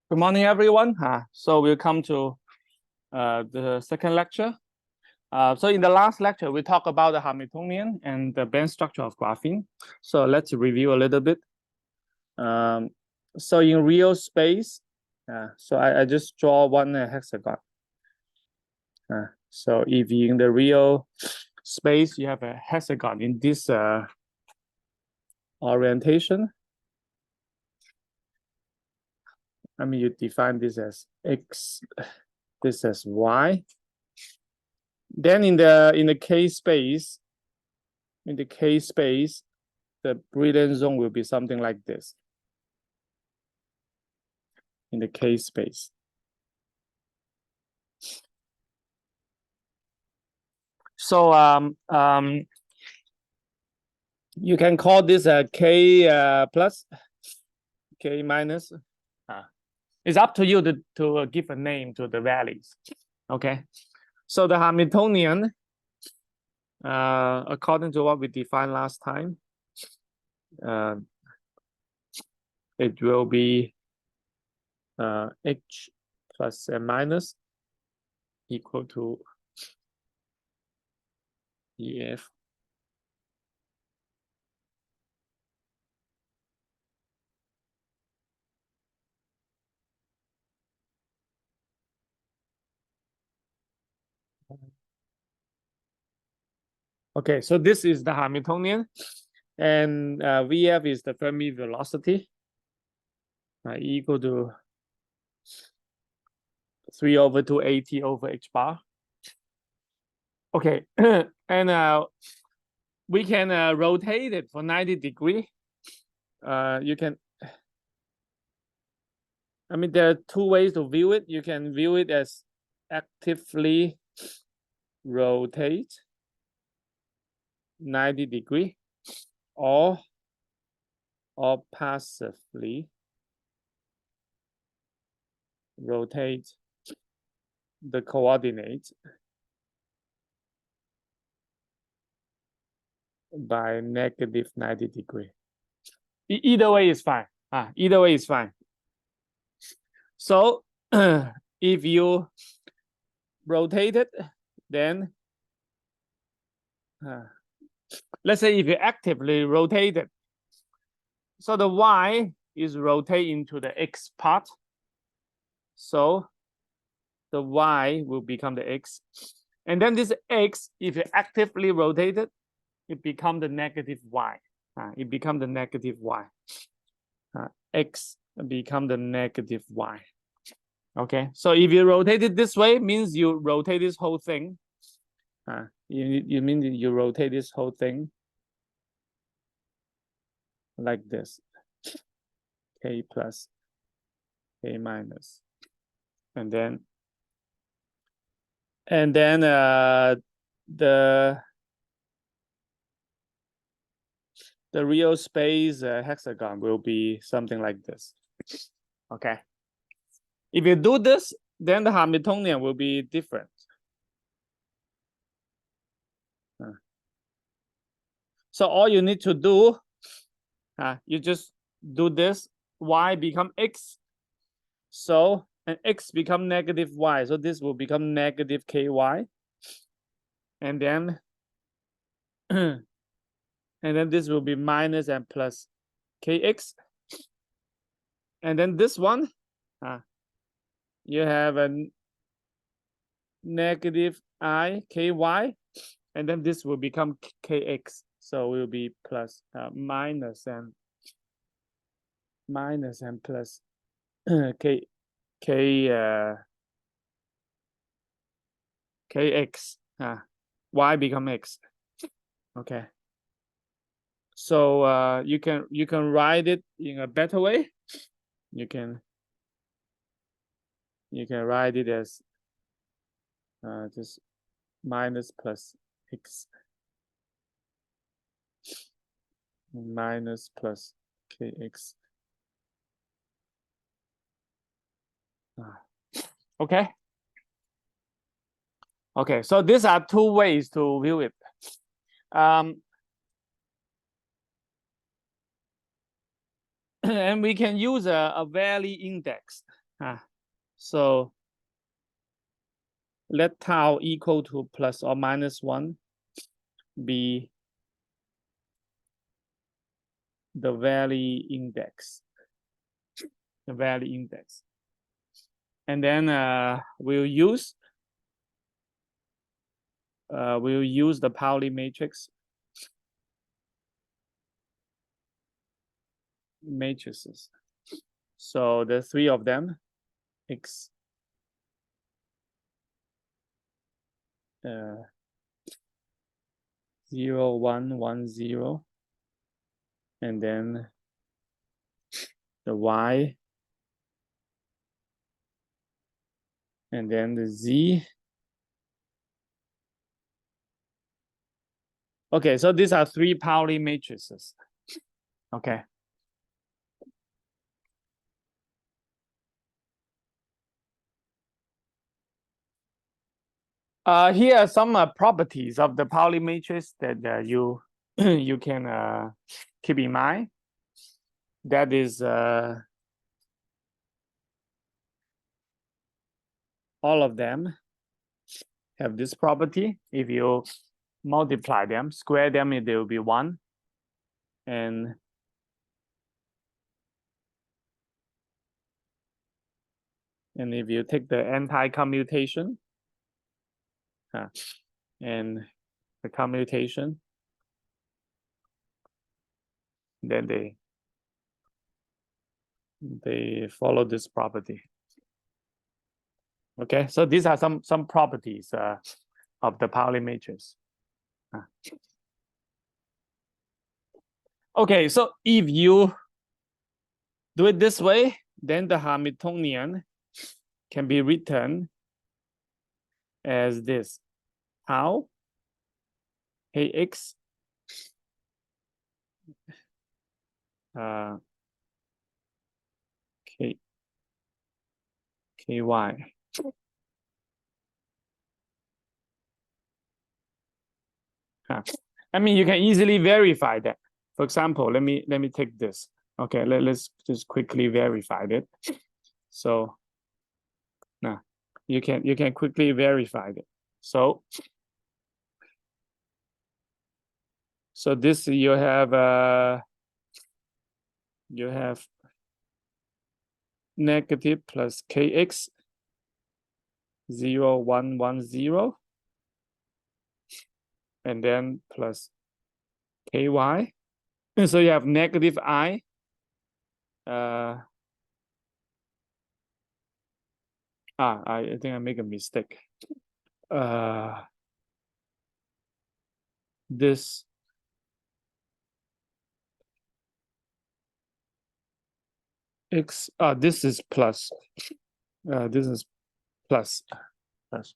Good morning, everyone. So we'll come to the second lecture. So in the last lecture, we talked about the Hamiltonian and the band structure of graphene. So let's review a little bit. So in real space, so I just draw one hexagon. So if in the real space, you have a hexagon in this orientation, I mean, you define this as X, this as Y. Then in the K space, the brilliant zone will be something like this. In the K space. So you can call this a K plus, K minus. It's up to you to give a name to the values. Okay. So the Hamiltonian, according to what we defined last time, it will be H plus and minus equal to EF. Okay, so this is the Hamiltonian, and VF is the Fermi velocity, equal to 3/2 AT over h bar. Okay, and we can rotate it for 90 degrees. You can, I mean, there are two ways to view it. You can view it as actively rotate 90 degrees, or passively rotate the coordinates by negative 90 degrees. Either way is fine. Either way is fine. So if you rotate it, then let's say if you actively rotate it, so the Y is rotate into the X part. So the Y will become the X. And then this X, if you actively rotate it, it becomes the negative Y. It becomes the negative Y. X become the negative Y. Okay, so if you rotate it this way, means you rotate this whole thing. You mean you rotate this whole thing like this. K plus, K minus. And then the real space hexagon will be something like this. Okay. If you do this, then the Hamiltonian will be different. So all you need to do, you just do this, Y become X. So, and X become negative Y. So this will become negative KY. And then, and then this will be minus and plus KX. And then this one, you have a negative I KY. And then this will become KX. So it will be plus minus and plus KX. Y become X. Okay. So you can write it in a better way. You can write it as just minus plus X minus plus KX. Okay. Okay, so these are two ways to view it. And we can use a Valley index. So let tau equal to plus or minus 1 be the valley index. The valley index. And then we'll use the Pauli matrix matrices. So the three of them, X 0, 1, 1, 0, and then the Y, and then the Z. Okay, so these are three Pauli matrices. Okay. Here are some properties of the Pauli matrix that you you can keep in mind. That is all of them have this property. If you multiply them, square them, there will be 1. And if you take the anti-commutation and the commutation, then they follow this property. Okay, so these are some properties of the Pauli matrix. Okay, so if you do it this way, then the Hamiltonian can be written as this: tau kx ky. I mean, you can easily verify that. For example, let me take this. Okay, let's just quickly verify it. So now you can quickly verify it. So this you have negative plus kx 0, 1, 1, 0, and then plus ky. So you have negative I. I think I make a mistake. This x. This is plus. This is plus.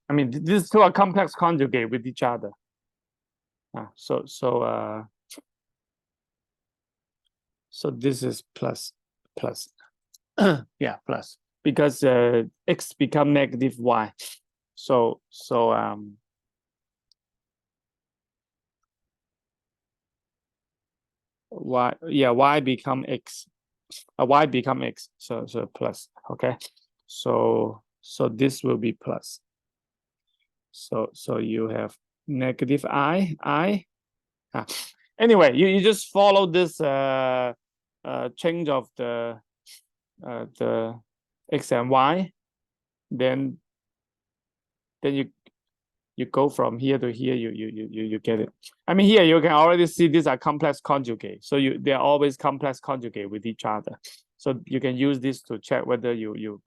I mean, these two are complex conjugate with each other. So this is plus. Yeah, plus, because x become negative y. So y become x. Y become x. So plus. Okay. So this will be plus. So you have negative I. Anyway, you just follow this change of the x and y, then you go from here to here, you get it. I mean, here you can already see these are complex conjugate, so they're always complex conjugate with each other. So you can use this to check whether you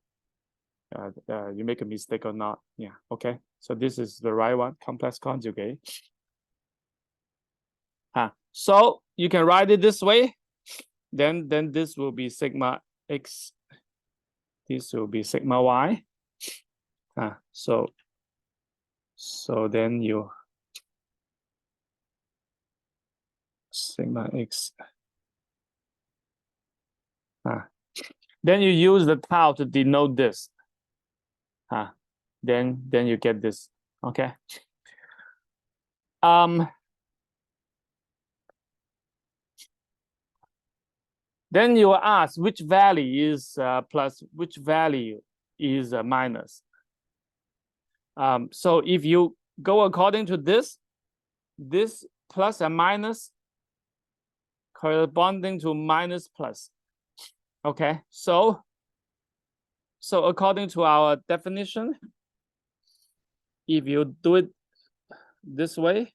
make a mistake or not. Yeah. Okay. So this is the right one, complex conjugate. So you can write it this way. Then this will be sigma x. This will be sigma y. So then you sigma x. Then you use the tau to denote this. Then you get this. Okay. Then you ask which value is plus which value is a minus. So if you go according to this plus and minus corresponding to minus plus. Okay, so according to our definition, if you do it this way,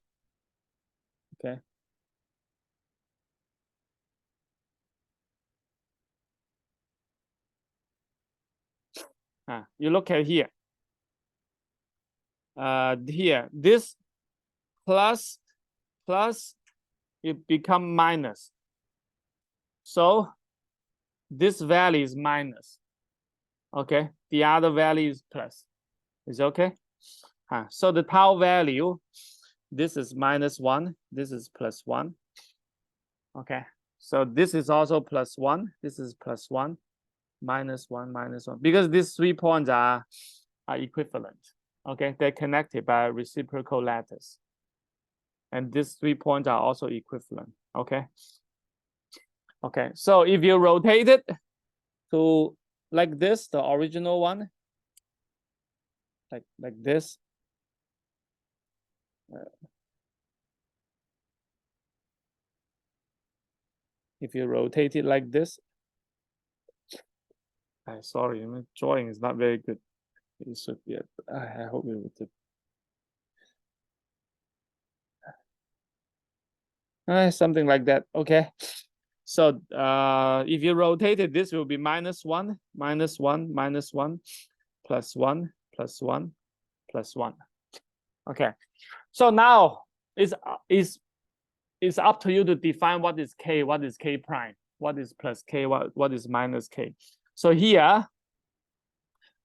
okay. You look at here. Here, this plus it become minus. So this value is minus. Okay, the other value is plus. Is okay? So the tau value, this is -1, this is +1. Okay, so this is also +1, this is +1, -1, -1, because these 3 points are equivalent. Okay, they're connected by a reciprocal lattice. And these 3 points are also equivalent. Okay. Okay, so if you rotate it to like this, the original one, like this. If you rotate it like this, sorry, my drawing is not very good. It should be. I hope it would. Something like that. Okay. So if you rotate it, this will be -1, -1, -1, +1, +1, +1. Okay. So now it's up to you to define what is k, what is k prime, what is plus k, what is minus k. So here,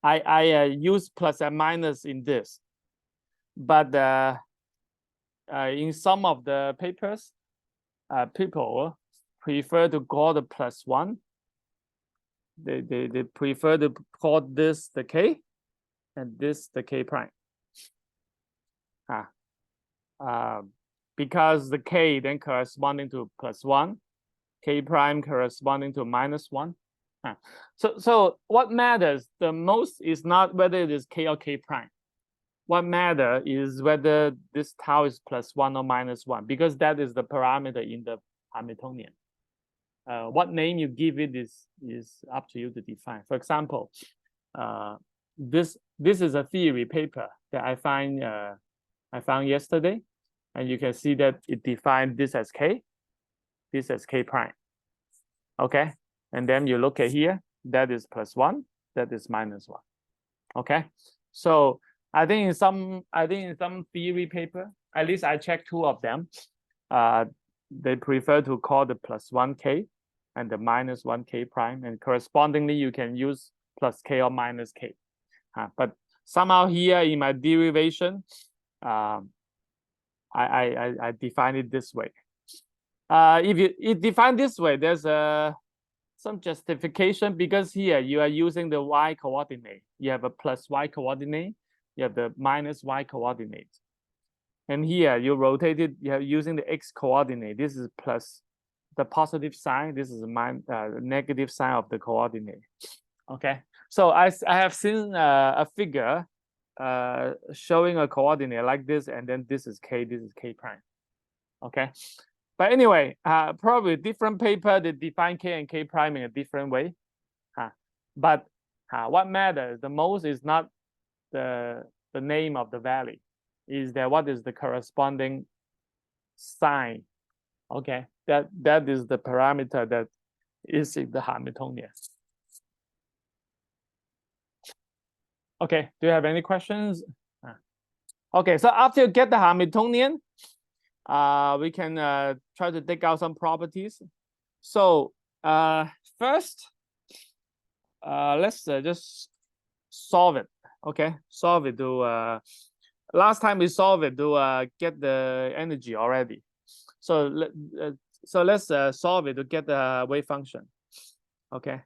I use plus and minus in this, but in some of the papers, people prefer to call the +1. They prefer to call this the k, and this the k prime. Because the k then corresponding to +1, k prime corresponding to -1. So what matters the most is not whether it is k or k prime. What matters is whether this tau is +1 or -1, because that is the parameter in the Hamiltonian. What name you give it is up to you to define. For example, this is a theory paper that I found yesterday, and you can see that it defined this as k, this as k prime. Okay, and then you look at here, that is +1, that is -1. Okay, so I think in some theory paper, at least I checked 2 of them, they prefer to call the +1k and the -1k prime, and correspondingly you can use +k or -k. But somehow here in my derivation, I define it this way. If you define this way, there's some justification, because here you are using the y coordinate. You have a +y coordinate, you have the -y coordinate. And here you rotate it, you are using the x coordinate. This is plus the positive sign, this is the negative sign of the coordinate. Okay, so I have seen a figure showing a coordinate like this, and then this is k, this is k prime. Okay, but anyway, probably different paper, they define k and k prime in a different way. But what matters the most is not the name of the value, is that what is the corresponding sign. Okay, that is the parameter that is in the Hamiltonian. Okay, do you have any questions? Okay, so after you get the Hamiltonian, we can try to take out some properties. So first, let's just solve it. Okay, solve it to last time we solved it to get the energy already. So let's solve it to get the wave function. Okay.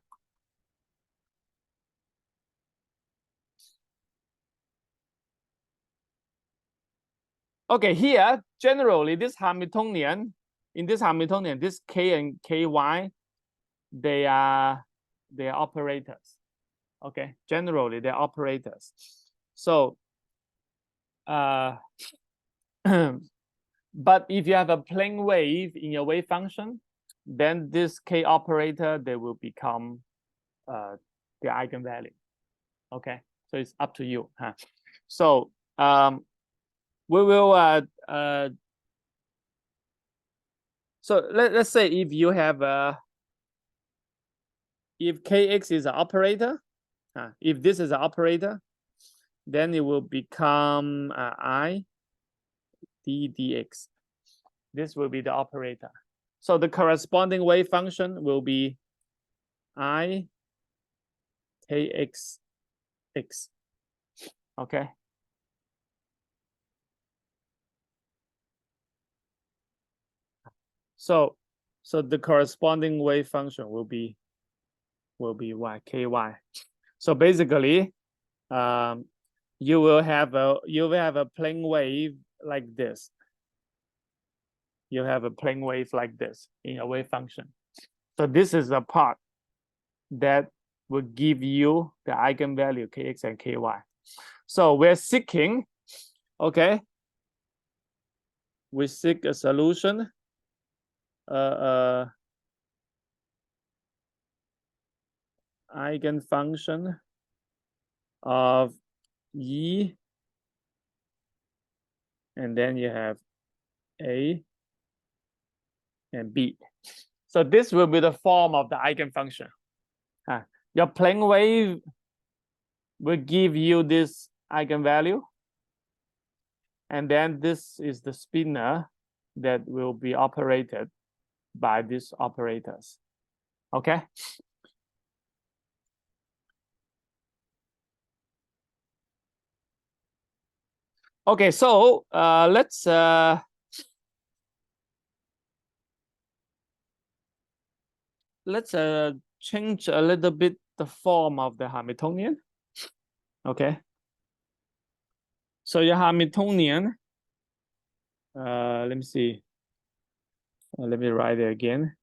Okay, here generally this Hamiltonian, this k and ky, they are operators. Okay, generally they're operators. So, but if you have a plane wave in your wave function, then this k operator, they will become the eigenvalue. Okay, so it's up to you. Huh? So we will so let's say if you have if kx is an operator, if this is an operator, then it will become I d dx. This will be the operator. So the corresponding wave function will be I kx x. Okay. So the corresponding wave function will be y ky. So basically, you will have a plane wave like this. You have a plane wave like this in a wave function. So this is the part that will give you the eigenvalue kx and ky. So we're seeking, okay, we seek a solution eigenfunction of E, and then you have A and B. So this will be the form of the eigenfunction. Your plane wave will give you this eigenvalue, and then this is the spinner that will be operated by these operators. Okay. Okay, so let's change a little bit the form of the Hamiltonian. Okay. So your Hamiltonian, let me see. Let me write it again.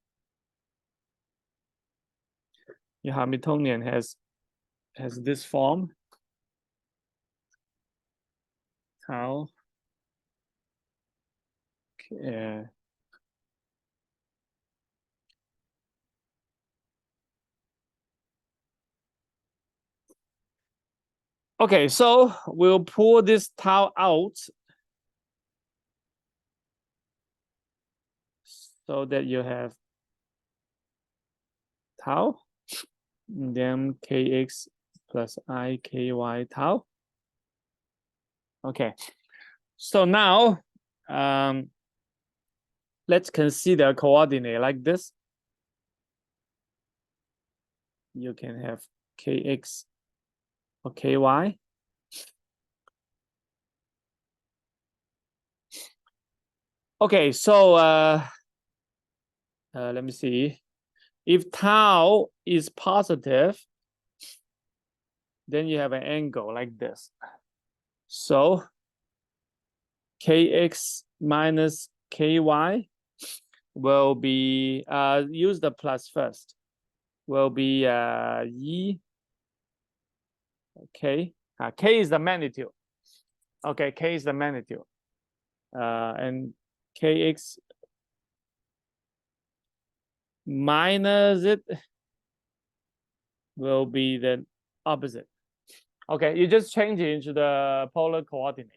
Your Hamiltonian has this form. How? Okay, so we'll pull this tau out so that you have tau, and then kx plus I ky tau. Okay, so now let's consider a coordinate like this. You can have kx or ky. Okay, so let me see. If tau is positive, then you have an angle like this. So kx minus ky will be, use the plus first, will be E. Okay, k is the magnitude. Okay, k is the magnitude. And kx minus it will be the opposite. Okay, you just change it into the polar coordinate.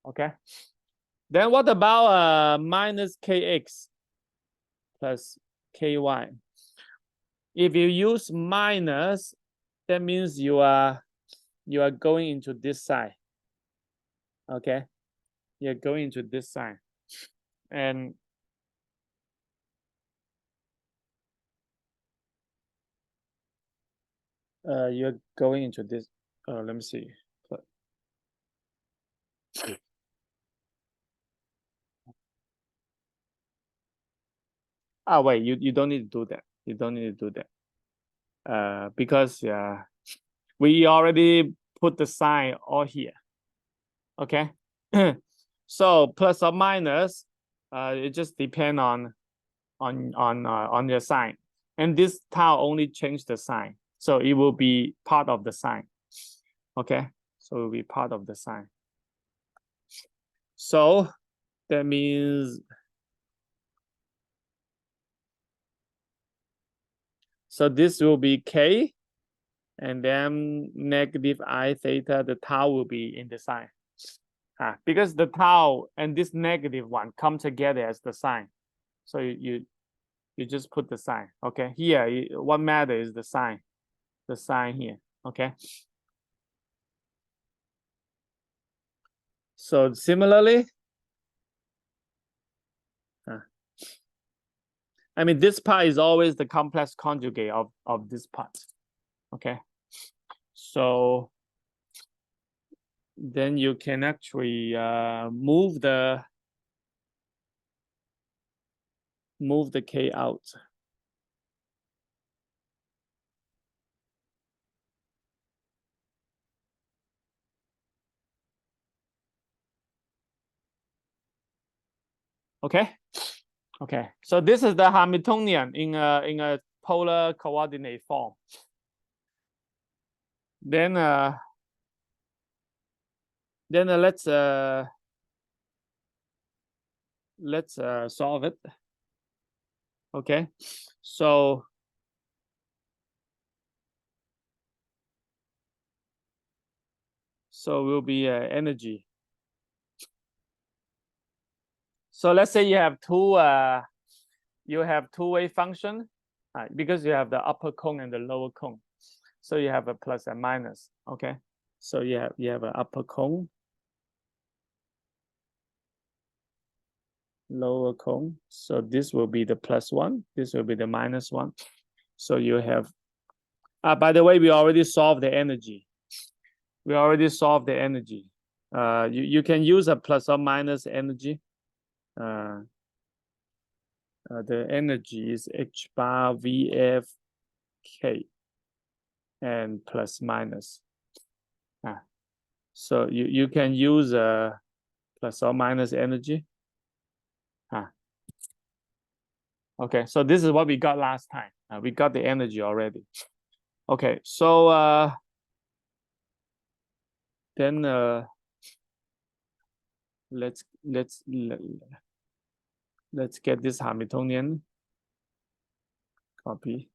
Okay. Then what about minus kx plus ky? If you use minus, that means you are going into this side. Okay, you're going into this side, and you're going into this. Let me see. Wait, you don't need to do that. You don't need to do that. Because we already put the sign all here. Okay. So plus or minus, it just depends on your sign. And this tau only changed the sign. So it will be part of the sign. Okay, so it will be part of the sign. So that means, so this will be K, and then negative I theta, the tau will be in the sign. Because the tau and this negative one come together as the sign. So you just put the sign. Okay, here what matters is the sign here. Okay. So similarly, I mean, this part is always the complex conjugate of this part. Okay. So then you can actually move the K out. Okay. Okay. So this is the Hamiltonian in a polar coordinate form. Then let's solve it. Okay. So will be energy. So let's say you have two wave function, because you have the upper cone and the lower cone. So you have a plus and minus. Okay. So you have an upper cone, lower cone. So this will be the +1. This will be the -1. So you have. By the way, we already solved the energy. You can use a plus or minus energy. The energy is h bar VF K and plus minus. So you can use a plus or minus energy. Okay, so this is what we got last time. We got the energy already. Okay, so then let's get this Hamiltonian. Copy.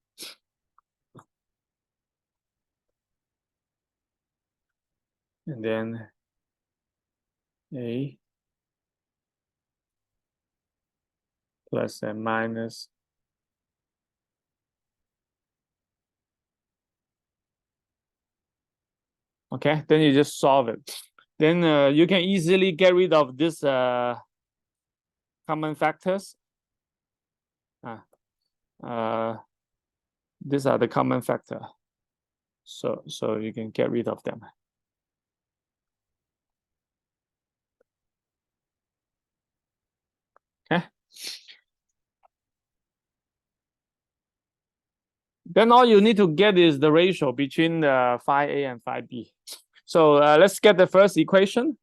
And then A plus and minus. Okay, then you just solve it. Then you can easily get rid of this common factors. These are the common factor. So you can get rid of them. Okay. Then all you need to get is the ratio between the phi A and phi B. So let's get the first equation.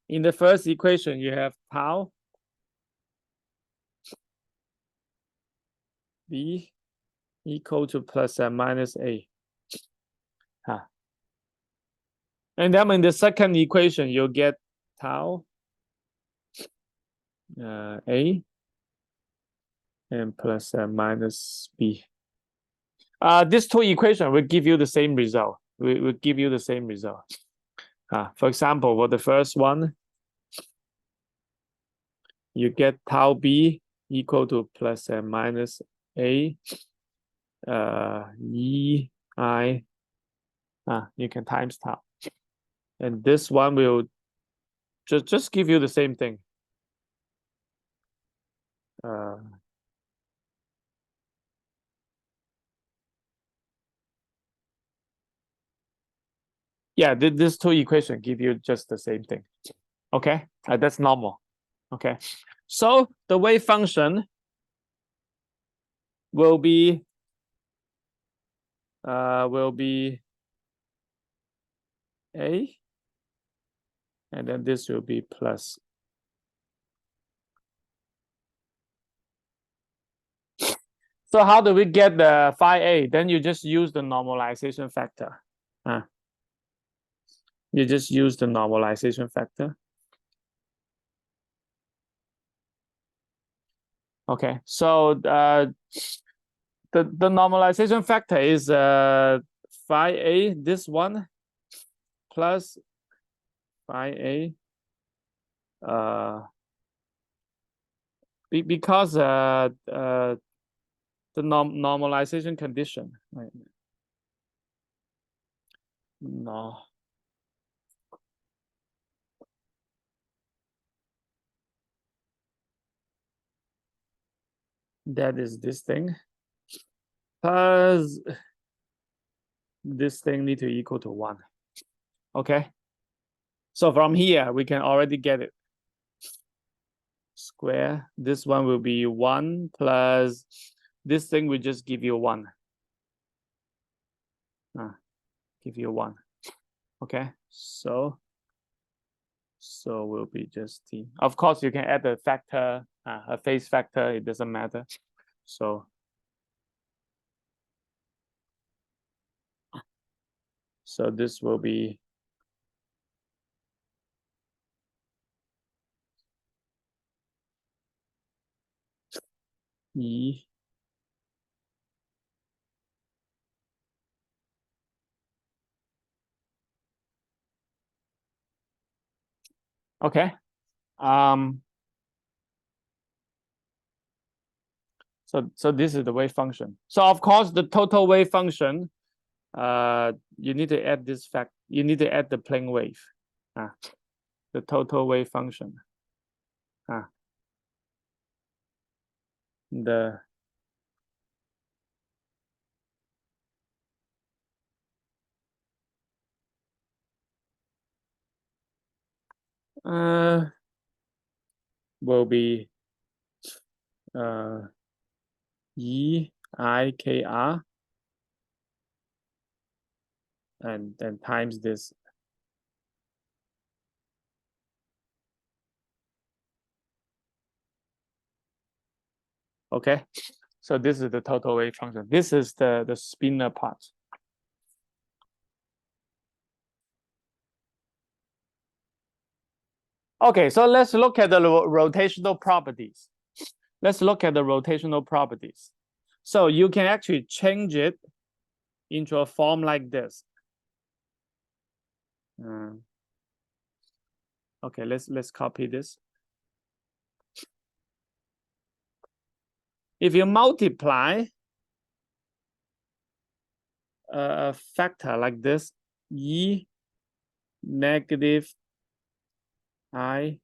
In the first equation, you have tau B equal to plus and minus A. And then in the second equation, you'll get tau A and plus and minus B. These two equations will give you the same result. Will give you the same result. For example, for the first one, you get tau B equal to plus and minus A E I. You can times tau. And this one will just give you the same thing. Yeah, these two equations give you just the same thing. Okay, that's normal. Okay, so the wave function will be A, and then this will be plus. So how do we get the phi A? Then you just use the normalization factor. You just use the normalization factor. Okay, so the normalization factor is phi A, this one, plus phi A, because the normalization condition. Right? No. That is this thing. Plus this thing need to equal to 1. Okay. So from here, we can already get it. Square. This one will be 1 plus this thing will just give you 1. Give you 1. Okay. So will be just t. Of course, you can add a factor, a phase factor. It doesn't matter. So this will be E. Okay. So this is the wave function. So of course, the total wave function, you need to add this fact. You need to add the plane wave, the total wave function. The will be EIKR and then times this. Okay, so this is the total wave function. This is the spinner part. Okay, so let's look at the rotational properties. Let's look at the rotational properties. So you can actually change it into a form like this. Okay, let's copy this. If you multiply a factor like this, E negative I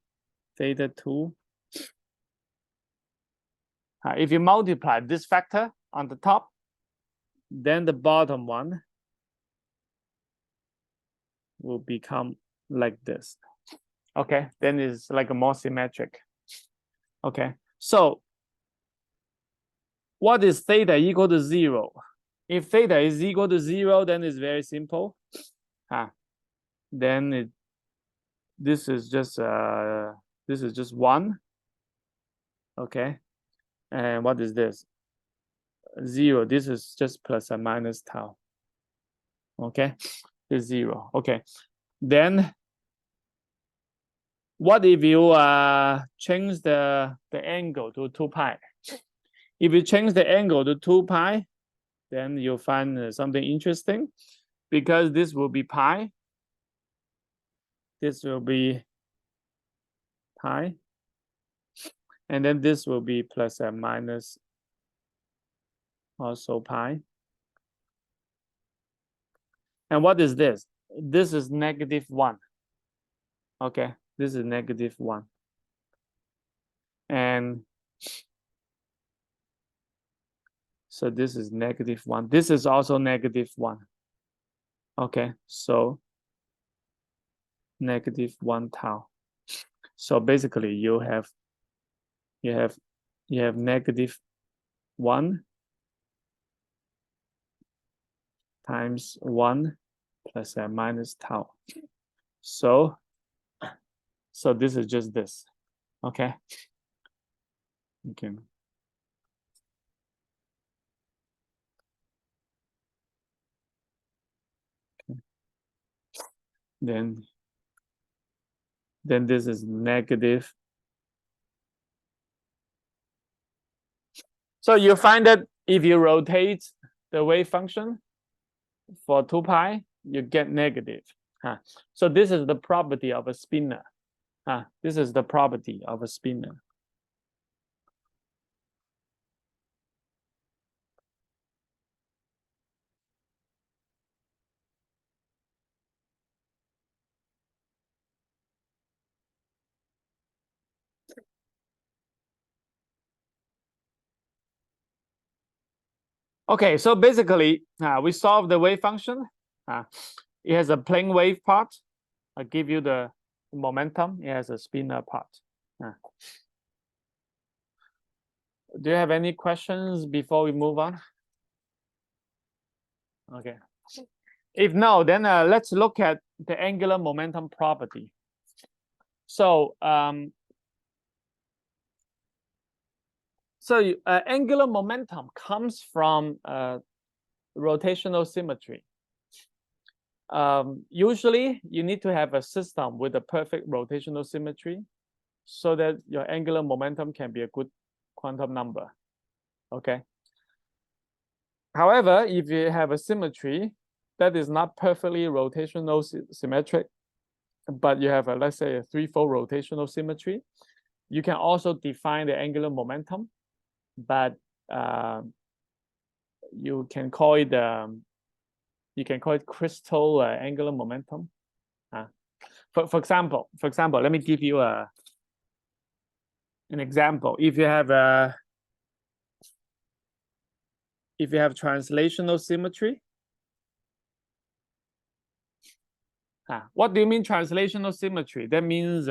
theta 2. If you multiply this factor on the top, then the bottom one will become like this. Okay, then it's like a more symmetric. Okay, so what is theta equal to 0? If theta is equal to 0, then it's very simple. Then this is just 1. Okay, and what is this? 0. This is just plus or minus tau. Okay, it's 0. Okay, then what if you change the angle to 2 pi? If you change the angle to 2 pi, then you'll find something interesting, because this will be pi. This will be pi. And then this will be plus or minus also pi. And what is this? This is -1. Okay, this is -1. And so this is -1. This is also -1. Okay, so -1 tau. So basically you have -1 times 1 plus or minus tau. So this is just this. Okay. then this is negative. So you find that if you rotate the wave function for 2 pi, you get negative. So this is the property of a spinner. This is the property of a spinner. Okay, so basically, we solve the wave function. It has a plane wave part. I give you the momentum. It has a spinner part. Do you have any questions before we move on? Okay. If no, then let's look at the angular momentum property. So, angular momentum comes from rotational symmetry. Usually, you need to have a system with a perfect rotational symmetry so that your angular momentum can be a good quantum number. Okay. However, if you have a symmetry that is not perfectly rotational symmetric, but you have a, let's say, a threefold rotational symmetry, you can also define the angular momentum, but you can call it crystal angular momentum. For example, let me give you an example. If you have translational symmetry, what do you mean translational symmetry? That means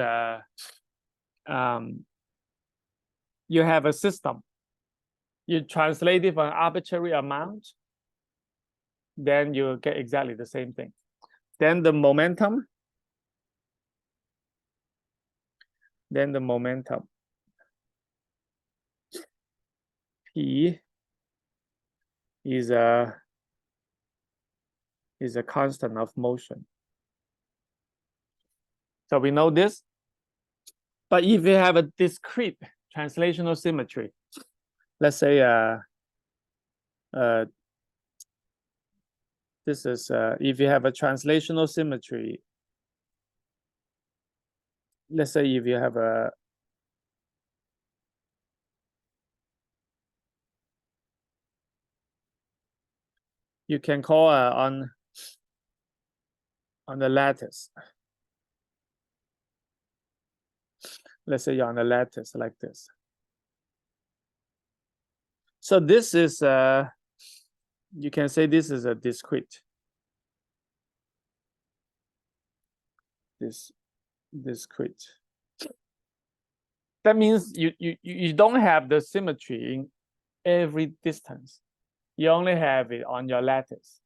you have a system. You translate it for an arbitrary amount, then you get exactly the same thing. Then the momentum, P is a constant of motion. So we know this. But if you have a discrete translational symmetry, let's say this is if you have a translational symmetry, let's say if you have a you can call on the lattice. Let's say you're on the lattice like this. So this is you can say this is a discrete. Discrete. That means you don't have the symmetry in every distance. You only have it on your lattice.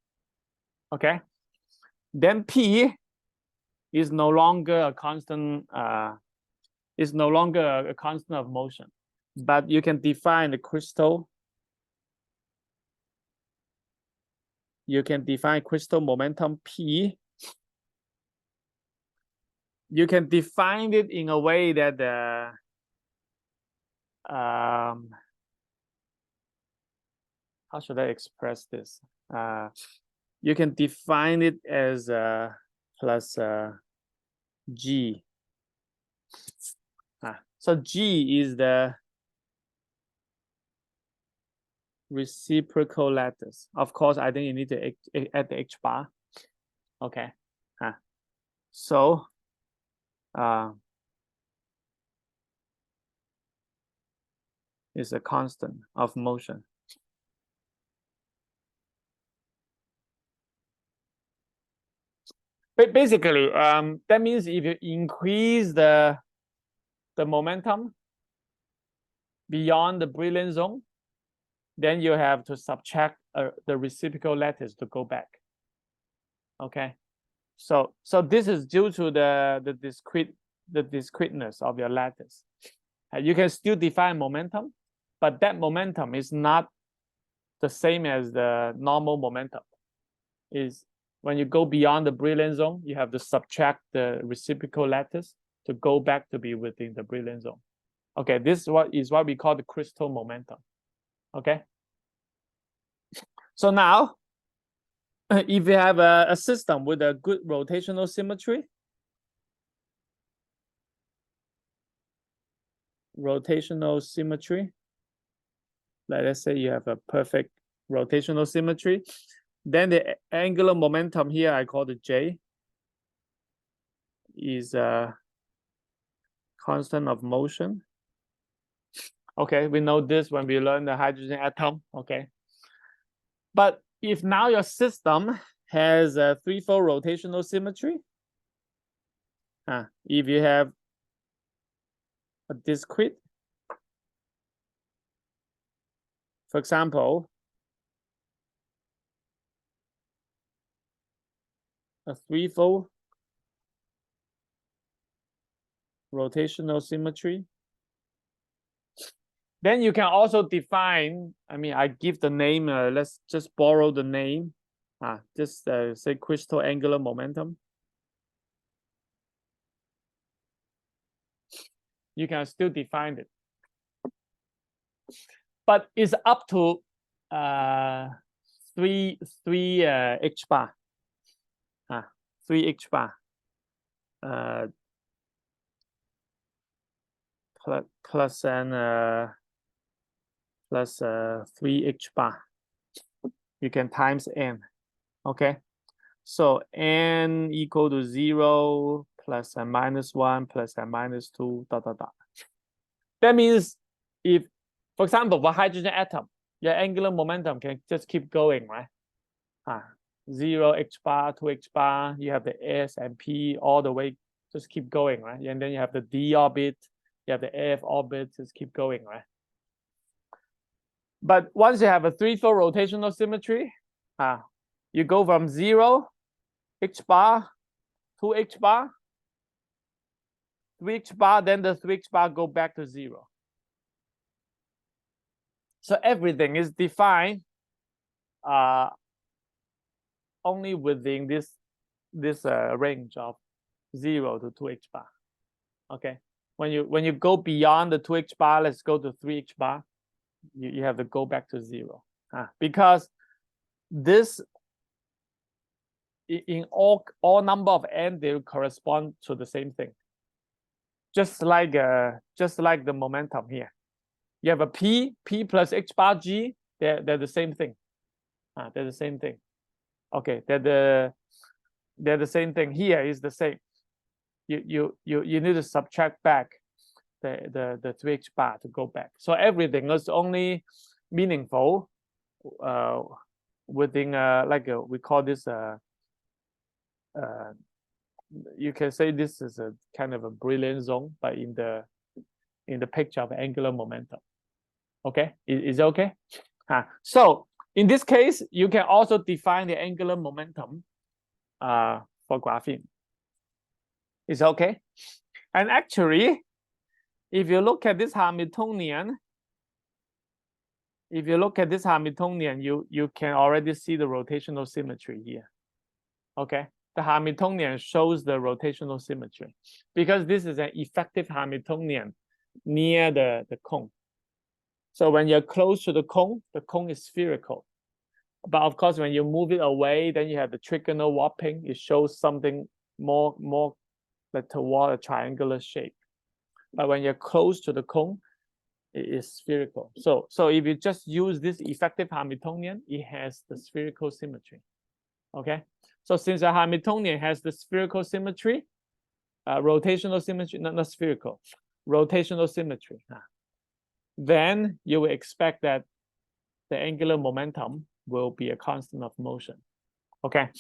Okay. Then P is no longer a constant. Is no longer a constant of motion, but you can define the crystal. You can define crystal momentum P. You can define it in a way that how should I express this? You can define it as plus G. So G is the reciprocal lattice. Of course, I think you need to add the H bar. Okay. So is a constant of motion. But basically, that means if you increase the momentum beyond the Brillouin zone, then you have to subtract the reciprocal lattice to go back. Okay, so this is due to the discreteness of your lattice. You can still define momentum, but that momentum is not the same as the normal momentum. Is when you go beyond the Brillouin zone, you have to subtract the reciprocal lattice to go back to be within the Brillouin zone. Okay, this is what we call the crystal momentum. Okay. So now, if you have a system with a good rotational symmetry, let's say you have a perfect rotational symmetry, then the angular momentum here, I call it J, is a constant of motion. Okay, we know this when we learn the hydrogen atom. Okay, but if now your system has a threefold rotational symmetry, if you have a discrete, for example, a threefold rotational symmetry, then you can also define, I mean, I give the name, let's just borrow the name, just say crystal angular momentum. You can still define it. But it's up to 3 H bar. 3 H bar. Plus 3 H bar. You can times n. Okay. So n equal to 0 plus and minus 1 plus and minus 2 dot dot dot. That means if, for example, for hydrogen atom, your angular momentum can just keep going, right? 0 H bar, 2 H bar, you have the S and P all the way, just keep going, right? And then you have the D orbit, you have the F orbit, just keep going, right? But once you have a threefold rotational symmetry, you go from 0 H bar, 2 H bar, 3 H bar, then the 3 H bar go back to 0. So everything is defined only within this range of 0 to 2 H bar. Okay. When you go beyond the 2 H bar, let's go to 3 H bar. You have to go back to 0. Because this in all number of n, they will correspond to the same thing. Just like the momentum here. You have a P plus H bar G, they're the same thing. They're the same thing. Okay, they're the same thing. Here is the same. You need to subtract back the 3 H bar to go back. So everything is only meaningful within we call this you can say this is a kind of a Brillouin zone, but in the picture of angular momentum. Okay, is it okay? So in this case, you can also define the angular momentum for graphene. Is okay? And actually, if you look at this Hamiltonian, you can already see the rotational symmetry here. Okay, the Hamiltonian shows the rotational symmetry because this is an effective Hamiltonian near the cone. So when you're close to the cone is spherical. But of course, when you move it away, then you have the trigonal warping. It shows something more like toward a triangular shape. But when you're close to the cone, it is spherical. So if you just use this effective Hamiltonian, it has the spherical symmetry. Okay. So since a Hamiltonian has the spherical symmetry, rotational symmetry, not spherical, rotational symmetry, then you will expect that the angular momentum will be a constant of motion. Okay.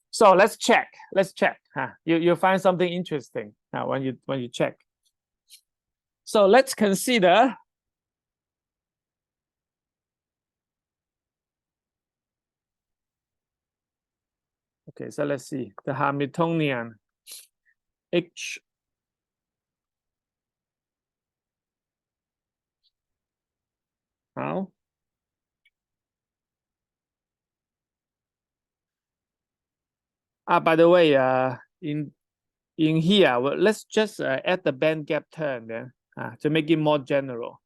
So let's check. You'll find something interesting when you check. So let's consider okay, so let's see the Hamiltonian H now. By the way, in here, well, let's just add the band gap term then to make it more general.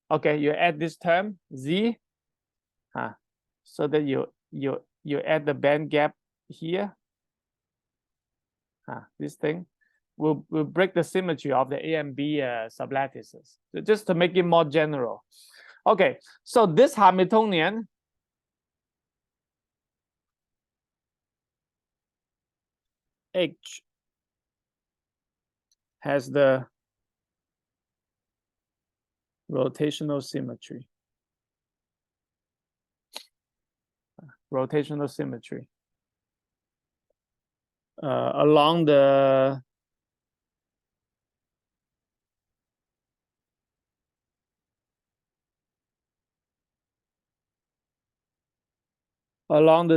Okay, you add this term Z, so that you add the band gap here. This thing will break the symmetry of the A and B sublattices, just to make it more general. Okay, so this Hamiltonian H has the rotational symmetry. Rotational symmetry along the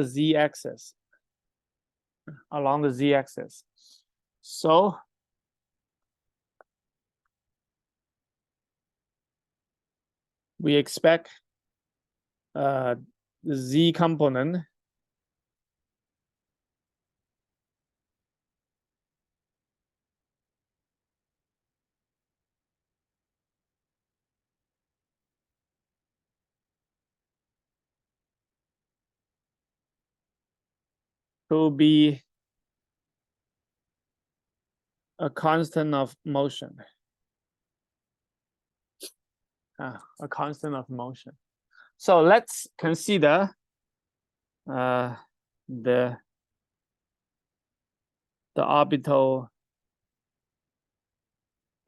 z-axis. Along the z-axis. So we expect the z component to be a constant of motion. A constant of motion. So let's consider the orbital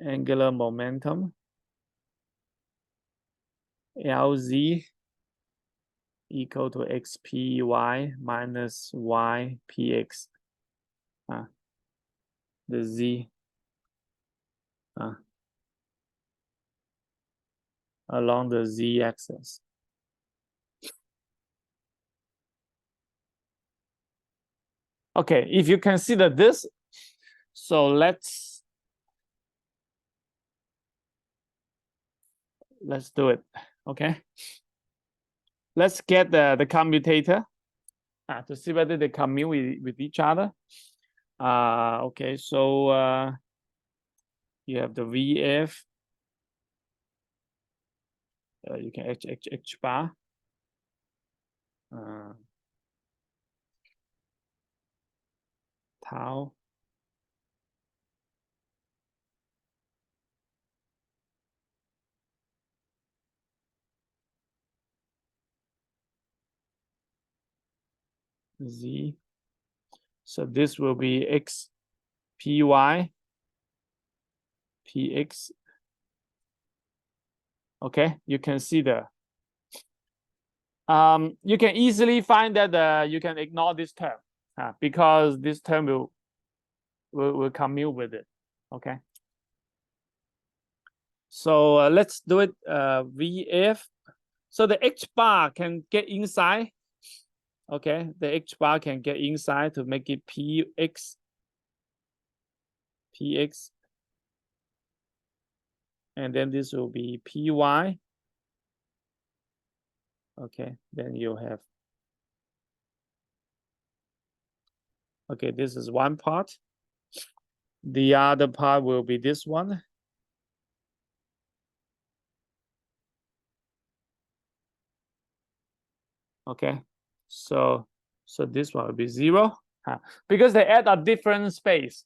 angular momentum Lz equal to xpy minus ypx. The z along the z-axis. Okay, if you consider this, so let's do it. Okay, let's get the commutator to see whether they commute with each other. Okay, so you have the VF. You can H bar. Tau. Z. So this will be X Py Px. Okay, you can see the you can easily find that you can ignore this term because this term will commute with it. Okay, so let's do it. VF. So the H bar can get inside. Okay, the H bar can get inside to make it Px. And then this will be Py. Okay, then you have. Okay, this is one part. The other part will be this one. Okay, so this one will be 0 because they add a different space.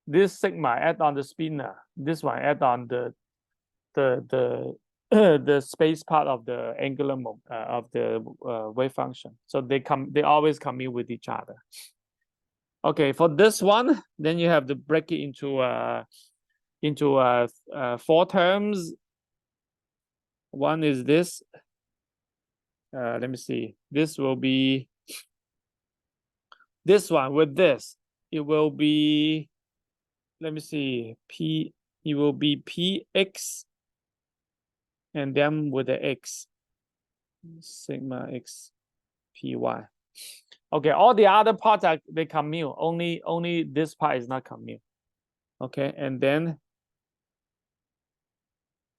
This sigma add on the spinner. This one add on the the space part of the angular of the wave function. So they always commute with each other. Okay, for this one, then you have to break it into 4 terms. One is this. Let me see. This will be this one with this. It will be, let me see, it will be Px and then with the x, sigma x Py. Okay, all the other parts they commute. Only this part is not commute. Okay, and then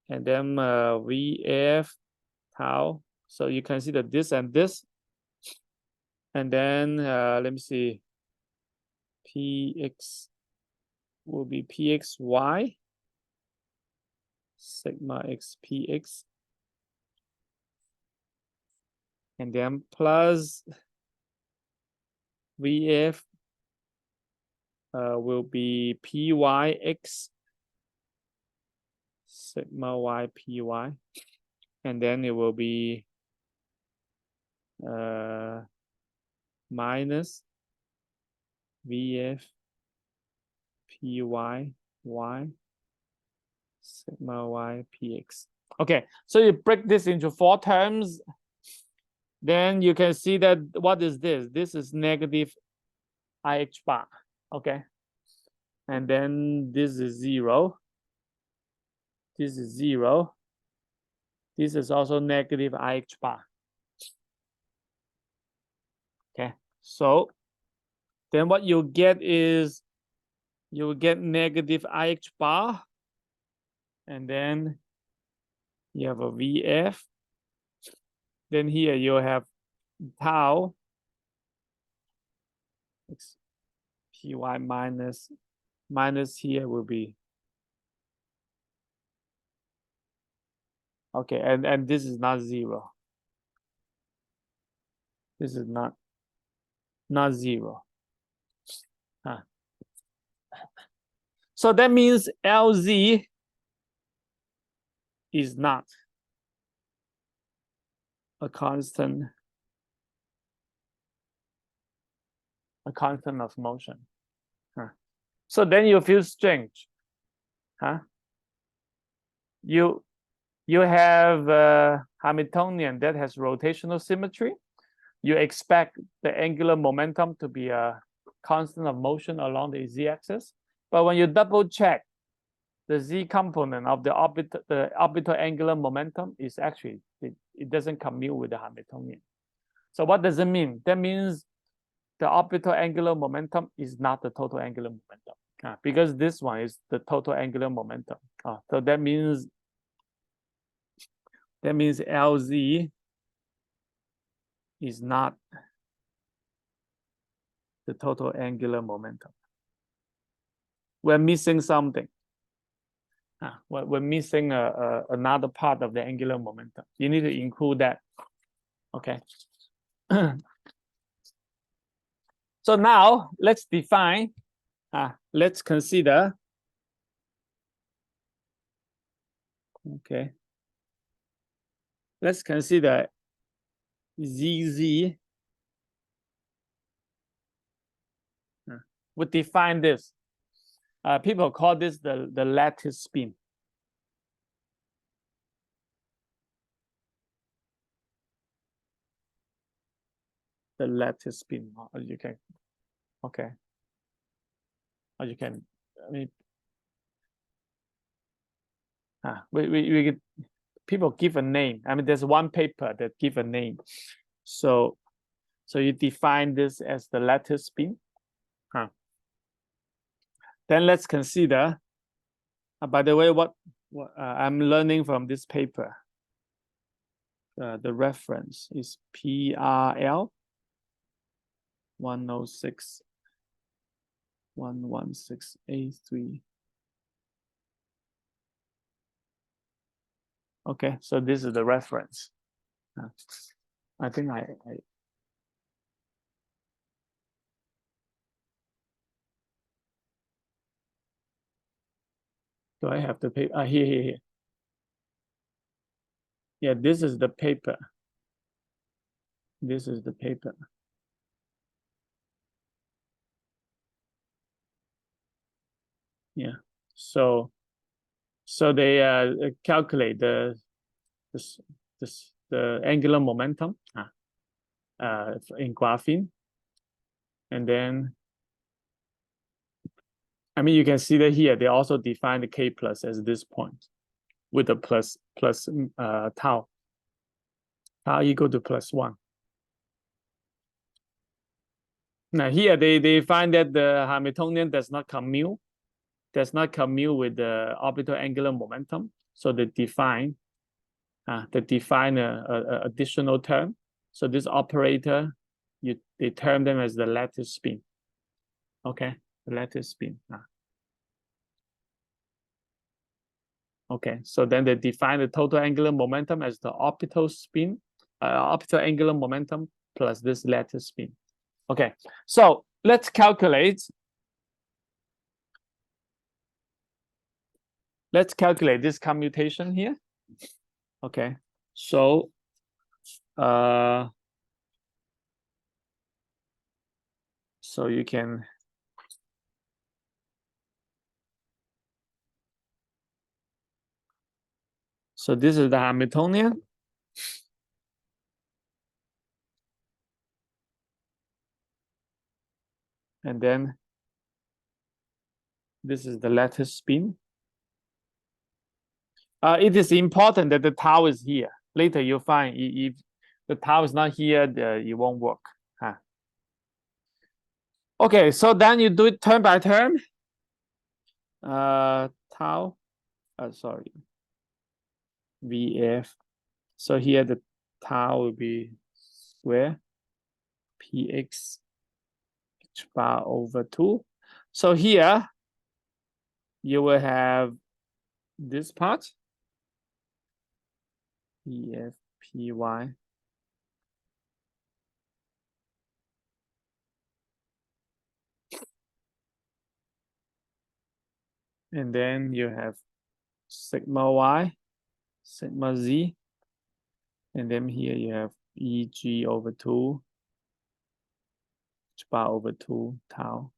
VF tau. So you can see that this and this And then let me see. Px will be pxy sigma x px, and then plus vf will be pyx sigma y py, and then it will be minus vf py y sigma y px. Okay, so you break this into 4 terms, then you can see that what is this? This is negative ih bar. Okay, and then this is 0. This is 0. This is also negative ih bar. Okay, so then what you get is you will get negative ih bar, and then you have a vf. Then here you have tau x py minus here will be okay, and this is not 0. This is not 0. So that means LZ is not a constant of motion. So then you feel strange. You have a Hamiltonian that has rotational symmetry. You expect the angular momentum to be a constant of motion along the z-axis, but when you double check, the z component of the orbital angular momentum is actually it doesn't commute with the Hamiltonian. So what does it mean? That means the orbital angular momentum is not the total angular momentum, because this one is the total angular momentum. So that means LZ is not the total angular momentum. We're missing something. We're missing another part of the angular momentum. You need to include that. Okay. So now let's define. Let's consider. Okay. Let's consider ZZ. We define this. People call this the lattice spin. The lattice spin. You can, okay. Or you can. I mean, we people give a name. I mean, there's one paper that give a name. So you define this as the lattice spin. Then let's consider. By the way, what I'm learning from this paper. The reference is PRL 106.116.A3. Okay, so this is the reference. I think I do I have the paper? Here. Yeah, this is the paper. This is the paper. Yeah. So they calculate the angular momentum in graphene, and then I mean you can see that here they also define the K plus as this point with the plus tau equal to +1. Now here they find that the Hamiltonian does not commute with the orbital angular momentum, so they define a additional term. So this operator they term them as the lattice spin. Okay, the lattice spin. Okay, so then they define the total angular momentum as the orbital spin, orbital angular momentum plus this lattice spin. Okay, so let's calculate. Let's calculate this commutation here. Okay, so so you can so this is the Hamiltonian. And then this is the lattice spin. It is important that the tau is here. Later you'll find if the tau is not here, it won't work. Okay, so then you do it term by term. Tau, sorry, VF. So here the tau will be square px h bar over 2. So here you will have this part, EF py. And then you have sigma y, sigma z. And then here you have EG over 2, h bar over 2 tau.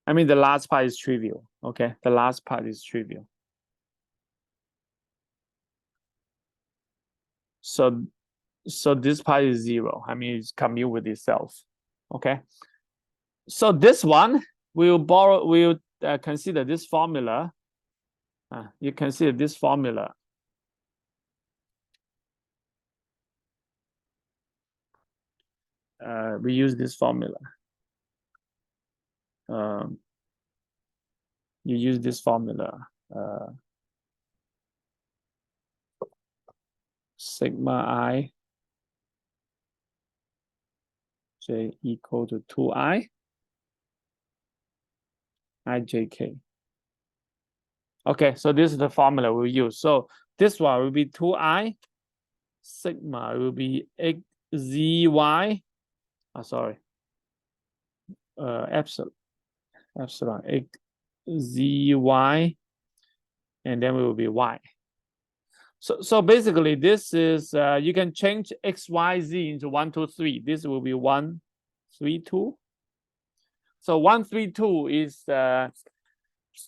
I mean, the last part is trivial. Okay, the last part is trivial. So this part is 0. I mean, it's commute with itself. Okay. So this one we'll consider this formula. You consider this formula. We use this formula. You use this formula. Sigma I j equal to 2I ijk. Okay, so this is the formula we'll use. So this one will be 2I, sigma will be xzy, epsilon xzy, and then it will be y. So basically this is, you can change x, y, z into 1, 2, 3. This will be 1, 3, 2. So 1, 3, 2 is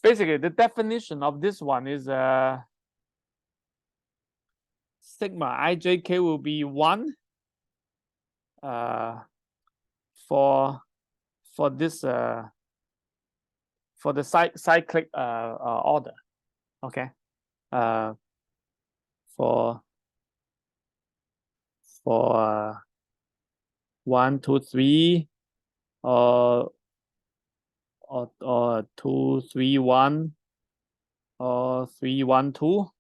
basically the definition of this one is sigma ijk will be 1 for this for the cyclic order. Okay, for 1, 2, 3 or 2, 3, 1 or 3, 1, 2.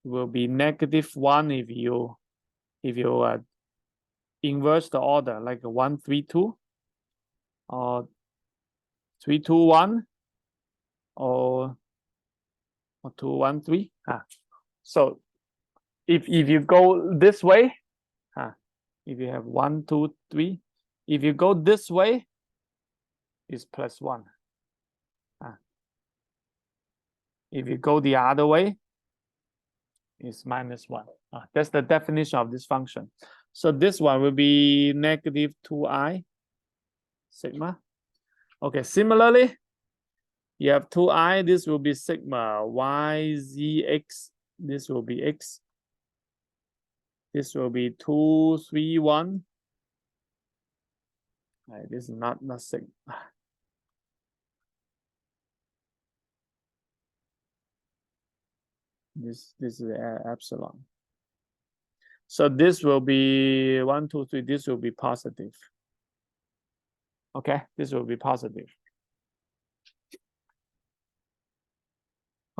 Will be -1 if you inverse the order, like 1, 3, 2 or 3, 2, 1 or 2, 1, 3. So if you go this way, if you have 1, 2, 3, if you go this way, it's +1. If you go the other way, it's -1. That's the definition of this function. So this one will be -2I sigma. Okay, similarly, you have 2I, this will be sigma yzx, this will be x. This will be 2, 3, 1. This is not sigma. This is epsilon. So this will be 1, 2, 3. This will be positive. Okay, this will be positive.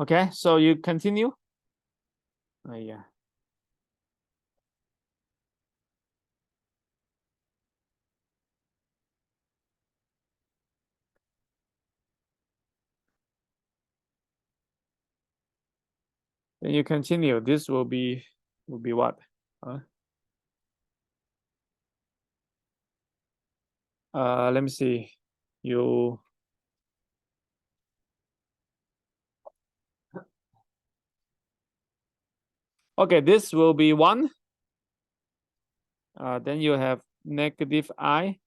Okay, so you continue. Yeah. Then you continue. This will be what? Let me see. Okay, this will be 1. Then you have negative I.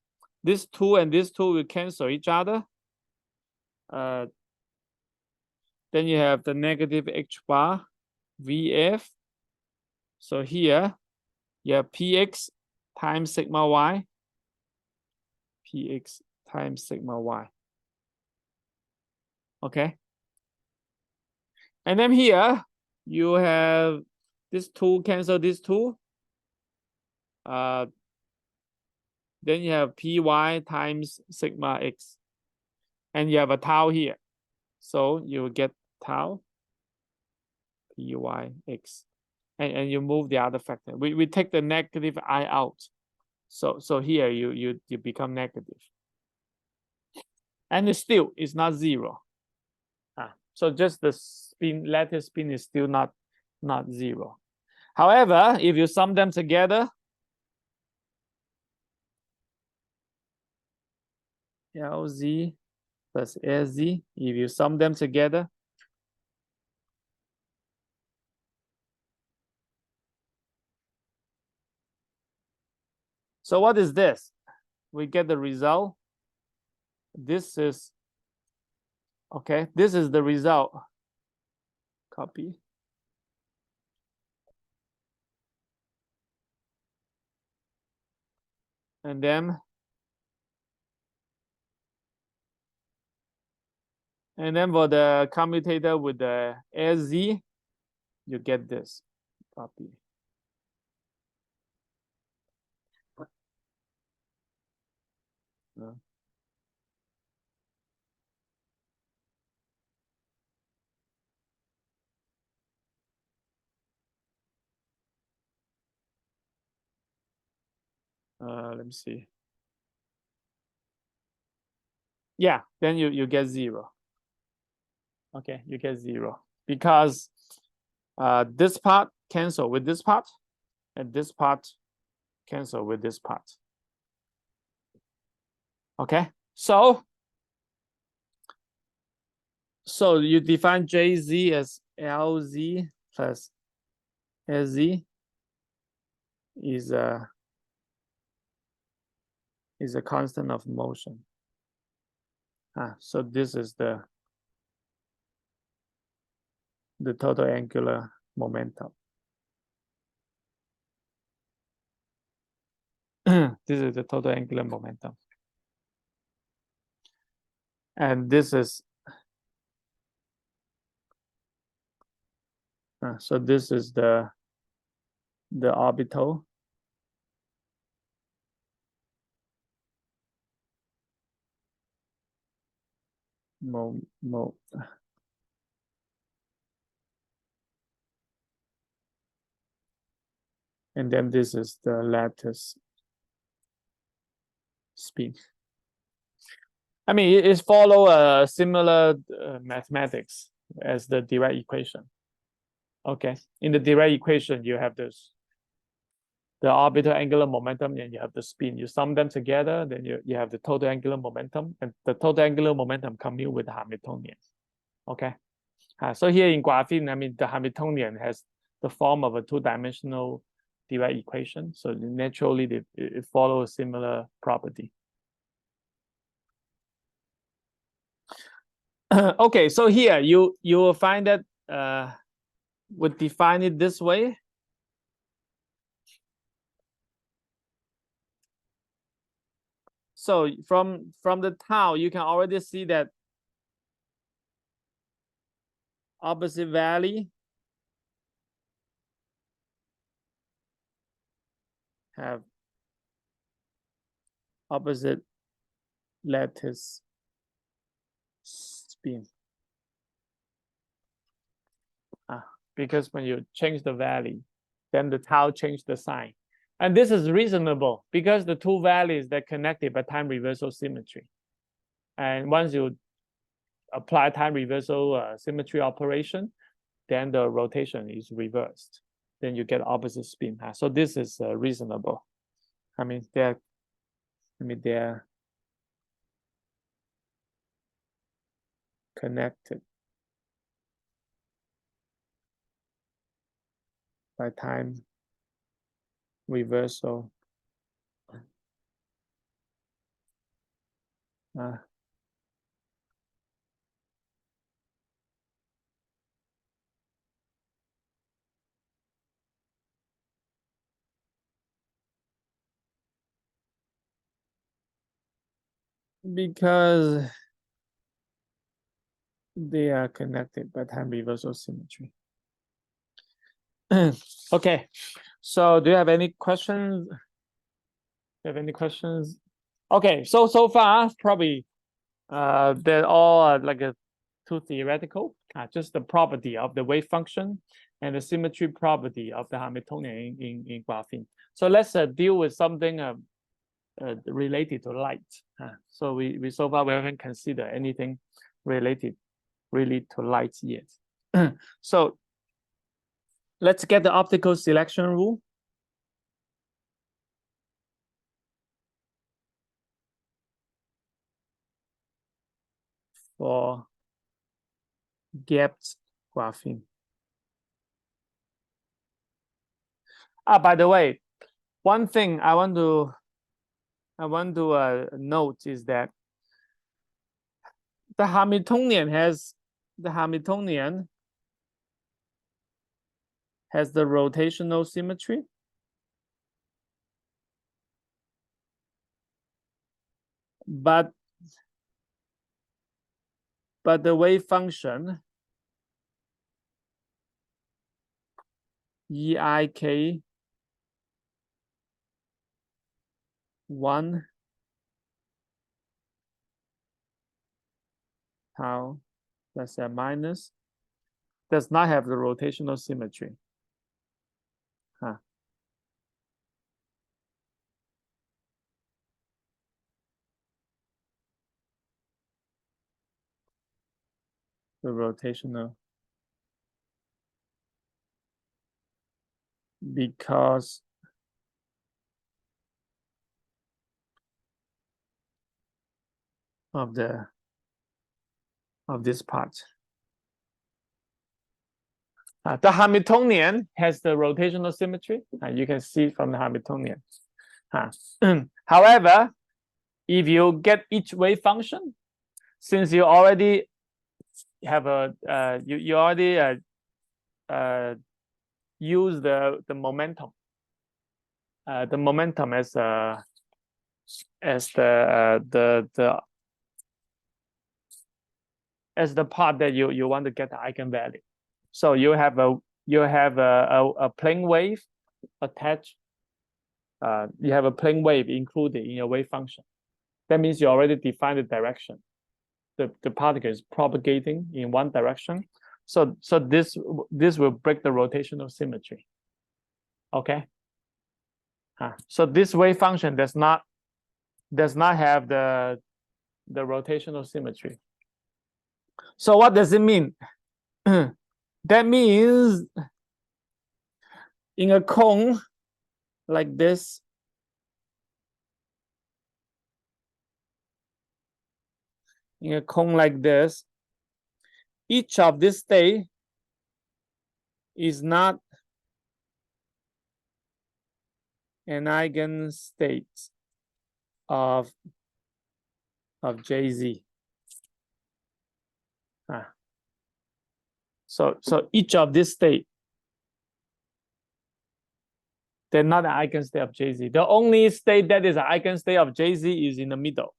This 2 and this 2 will cancel each other. Then you have the negative H bar VF. So here you have PX times sigma Y. PX times sigma Y. Okay. And then here you have this 2 cancel this 2. Then you have PY times sigma X. And you have a tau here. So you get tau PYX. And you move the other factor. We take the negative I out. So here you become negative. And it's not 0. So just the lattice spin is still not 0. However, if you sum them together, LZ plus SZ, if you sum them together, so what is this? We get the result. This is, okay, this is the result. Copy. And then for the commutator with the SZ, you get this. Copy. Let me see. Yeah, then you get 0. Okay, you get 0 because this part cancel with this part, and this part cancel with this part. Okay, so you define JZ as LZ plus SZ is a constant of motion. So this is the total angular momentum. This is the total angular momentum. And this is, so this is the orbital. And then this is the lattice spin. I mean, it follow a similar mathematics as the Dirac equation. Okay, in the Dirac equation, you have the orbital angular momentum and you have the spin. You sum them together, then you have the total angular momentum, and the total angular momentum commute with the Hamiltonian. Okay, so here in graphene, I mean, the Hamiltonian has the form of a 2-dimensional Dirac equation. So naturally, it follows a similar property. Okay, so here you will find that would define it this way. So from the tau, you can already see that opposite valley have opposite lattice spin. Because when you change the valley, then the tau change the sign. And this is reasonable because the two valleys that connected by time reversal symmetry. And once you apply time reversal symmetry operation, then the rotation is reversed. Then you get opposite spin. So this is reasonable. I mean, they're connected by time reversal. Because they are connected by time reversal symmetry. Okay, so do you have any questions? Do you have any questions? Okay, so far probably they're all like too theoretical. Just the property of the wave function and the symmetry property of the Hamiltonian in graphene. So let's deal with something related to light. So we so far we haven't considered anything related really to light yet. So let's get the optical selection rule. For gapped graphene. By the way, one thing I want to note is that the Hamiltonian has the rotational symmetry. But the wave function EIK 1 tau plus or minus does not have the rotational symmetry. The rotational, because of this part. The Hamiltonian has the rotational symmetry. You can see from the Hamiltonian. However, if you get each wave function, since you already have you already use the momentum, the momentum as the part that you want to get the eigenvalue. So you have a plane wave attached. You have a plane wave included in your wave function. That means you already defined the direction. The particle is propagating in one direction. So this will break the rotational symmetry. Okay. So this wave function does not have the rotational symmetry. So what does it mean? That means in a cone like this, each of this state is not an eigenstate of JZ. So each of this state, they're not an eigenstate of JZ. The only state that is an eigenstate of JZ is in the middle.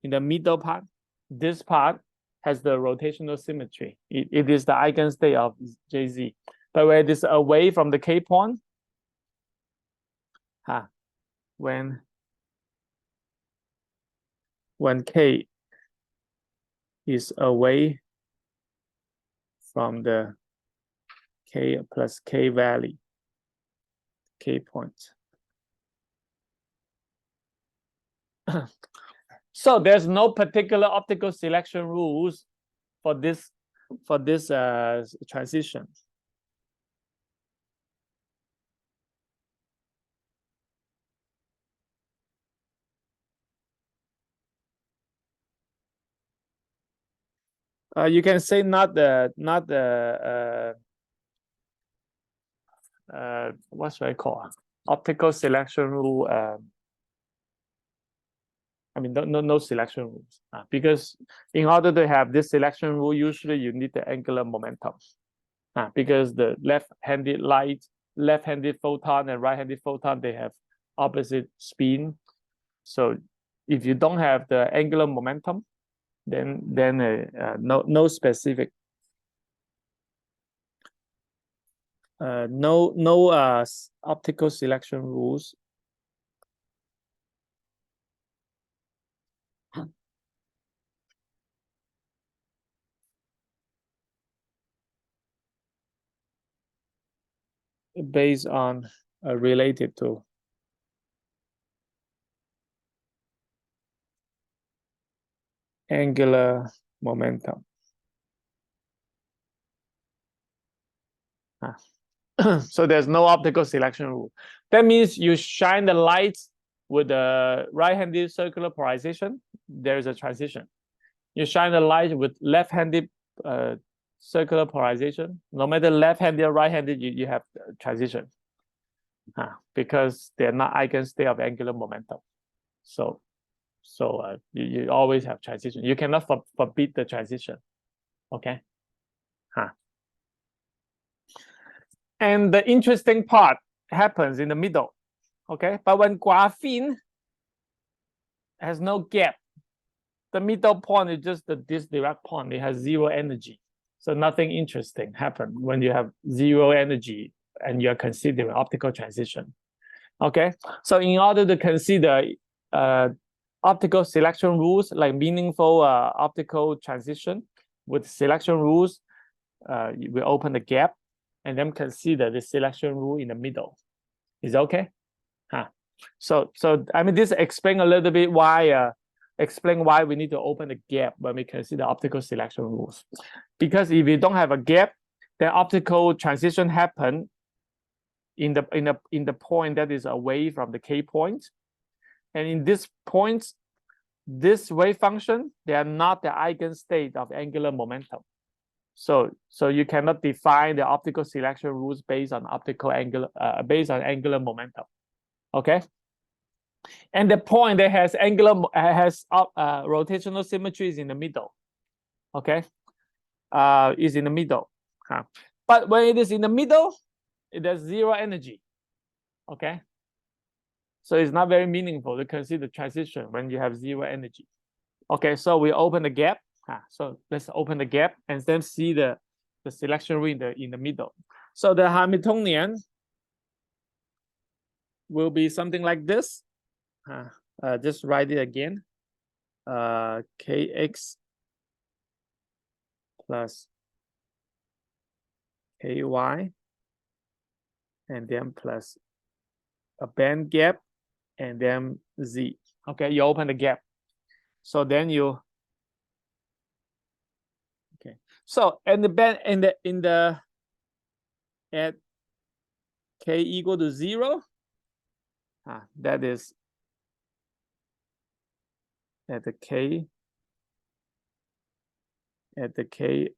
In the middle part, this part has the rotational symmetry. It is the eigenstate of JZ. But when it is away from the K point, when K is away from the K plus K value, K point. So there's no particular optical selection rules for this for this transition. You can say not the what should I call optical selection rule. I mean, no selection rules, because in order to have this selection rule, usually you need the angular momentum, because the left-handed light, left-handed photon, and right-handed photon, they have opposite spin. So if you don't have the angular momentum, then no specific no optical selection rules. Based on related to angular momentum. So there's no optical selection rule. That means you shine the light with the right-handed circular polarization, there is a transition. You shine the light with left-handed circular polarization, no matter left-handed or right-handed, you have transition, because they're not eigenstate of angular momentum. So you always have transition. You cannot forbid the transition. Okay. And the interesting part happens in the middle. Okay. But when graphene has no gap, the middle point is just this direct point. It has zero energy. So nothing interesting happens when you have zero energy and you're considering optical transition. Okay. So in order to consider optical selection rules, like meaningful optical transition with selection rules, we open the gap and then consider the selection rule in the middle. Is okay? So I mean, this explain a little bit why we need to open the gap when we consider optical selection rules. Because if you don't have a gap, then optical transition happen in the point that is away from the K point. And in this point, this wave function, they are not the eigenstate of angular momentum. So you cannot define the optical selection rules based on angular momentum. Okay. And the point that has rotational symmetry is in the middle. Okay. Is in the middle. But when it is in the middle, it has zero energy. Okay. So it's not very meaningful to consider transition when you have zero energy. Okay, so we open the gap. So let's open the gap and then see the selection rule in the middle. So the Hamiltonian will be something like this. Just write it again. Kx plus ky, and then plus a band gap, and then z. Okay, you open the gap. So then you so and the band at k equal to 0, that is at the k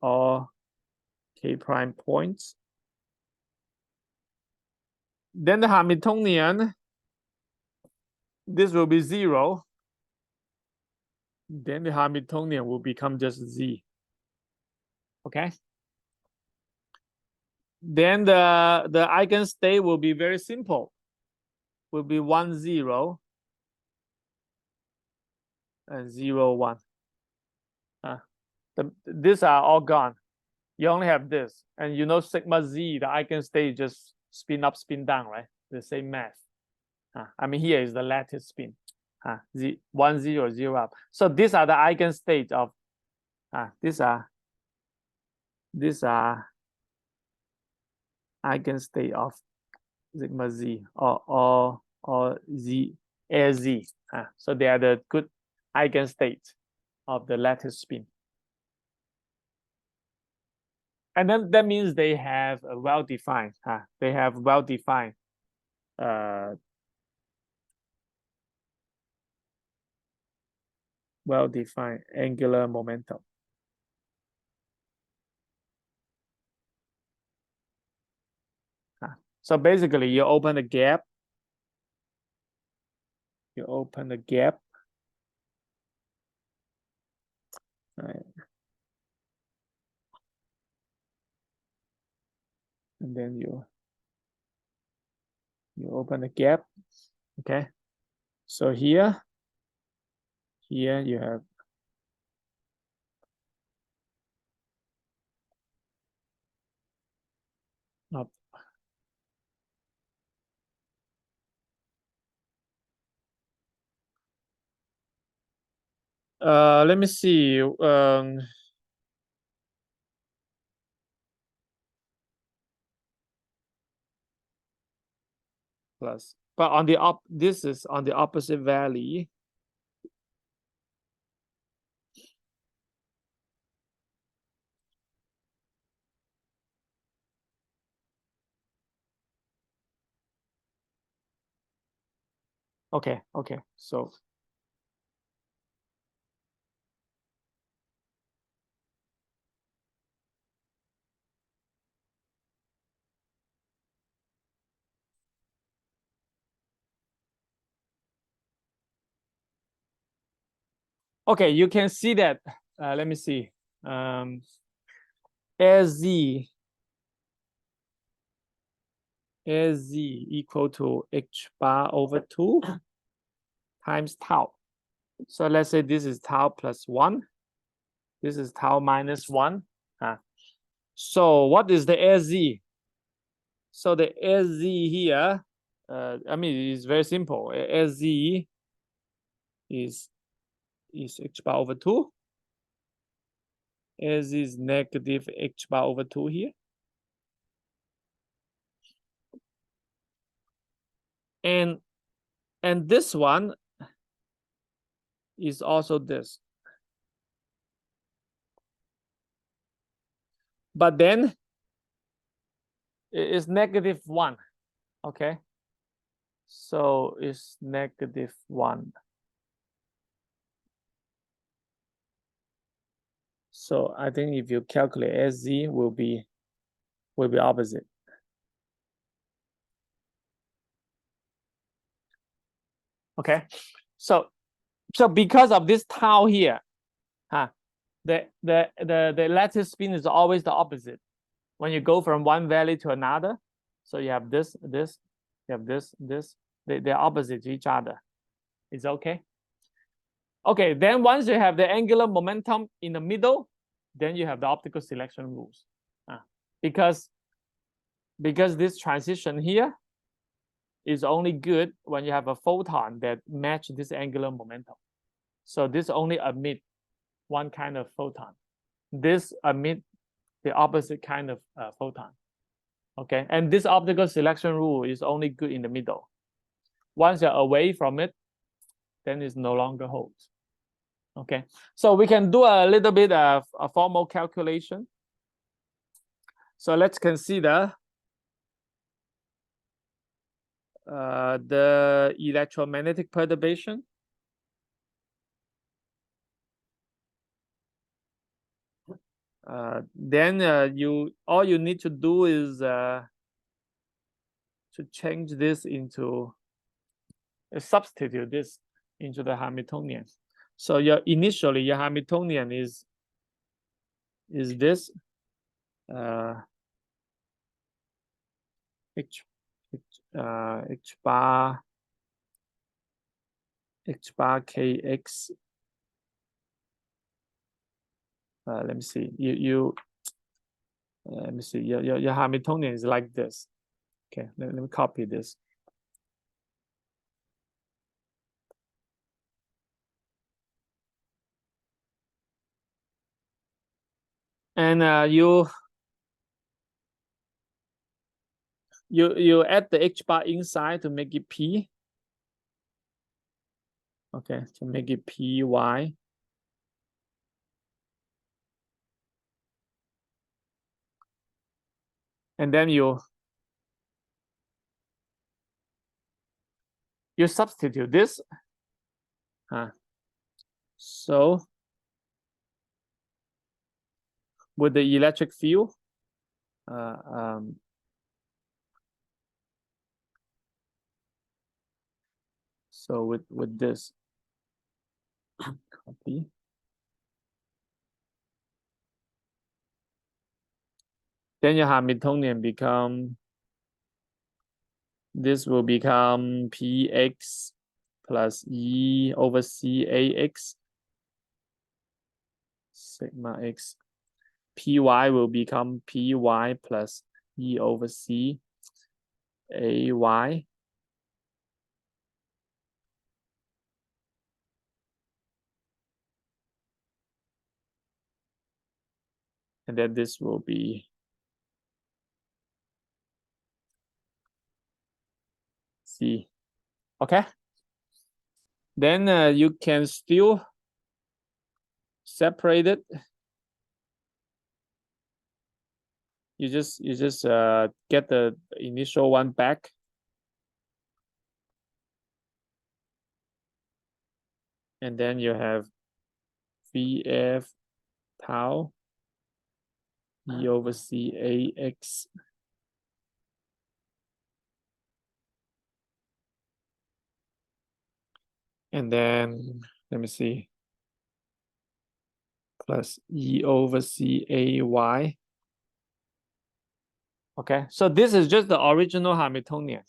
or k prime points. Then the Hamiltonian, this will be 0. Then the Hamiltonian will become just z. Okay. Then the eigenstate will be very simple. Will be 1, 0 and 0, 1. These are all gone. You only have this, and you know sigma z, the eigenstate just spin up, spin down, right? The same math. I mean, here is the lattice spin. Z 1, 0, 0 up. So these are the eigenstates of these are eigenstate of sigma z or z a z. So they are the good eigenstates of the lattice spin. And then that means they have a well-defined, they have well-defined well-defined angular momentum. So basically, you open the gap. You open the gap. Right. And then you open the gap. Okay. So here you have up. Let me see. Plus, but on the this is on the opposite valley. Okay, so okay, you can see that. Let me see. Az equal to h bar over 2 times tau. So let's say this is tau plus 1. This is tau minus 1. So what is the Az? So the Az here, I mean, it's very simple. Az is h bar over 2. Az is negative h bar over 2 here. And this one is also this. But then it's negative 1. Okay. So it's negative 1. So I think if you calculate Az will be opposite. Okay. So because of this tau here, the lattice spin is always the opposite when you go from one valley to another. So you have this, you have this. They're opposite to each other. It's okay. Okay, then once you have the angular momentum in the middle, then you have the optical selection rules. Because this transition here is only good when you have a photon that match this angular momentum. So this only emit one kind of photon. This emit the opposite kind of photon. Okay, and this optical selection rule is only good in the middle. Once you're away from it, then it no longer holds. Okay, so we can do a little bit of a formal calculation. So let's consider the electromagnetic perturbation. Then all you need to do is to change this into substitute this into the Hamiltonian. So initially your Hamiltonian is this h bar kx. Let me see. Let me see. Your Hamiltonian is like this. Okay, let me copy this. And you add the h bar inside to make it p. Okay, to make it py. and then you substitute this. So with the electric field, so with this, copy. Then your Hamiltonian become, this will become Px plus E over CAX sigma x. Py will become Py plus E over C AY. And then this will be C. Okay. Then you can still separate it. You just get the initial one back. And then you have VF tau E over CAX. And then, let me see, plus E over CAY. Okay, so this is just the original Hamiltonian.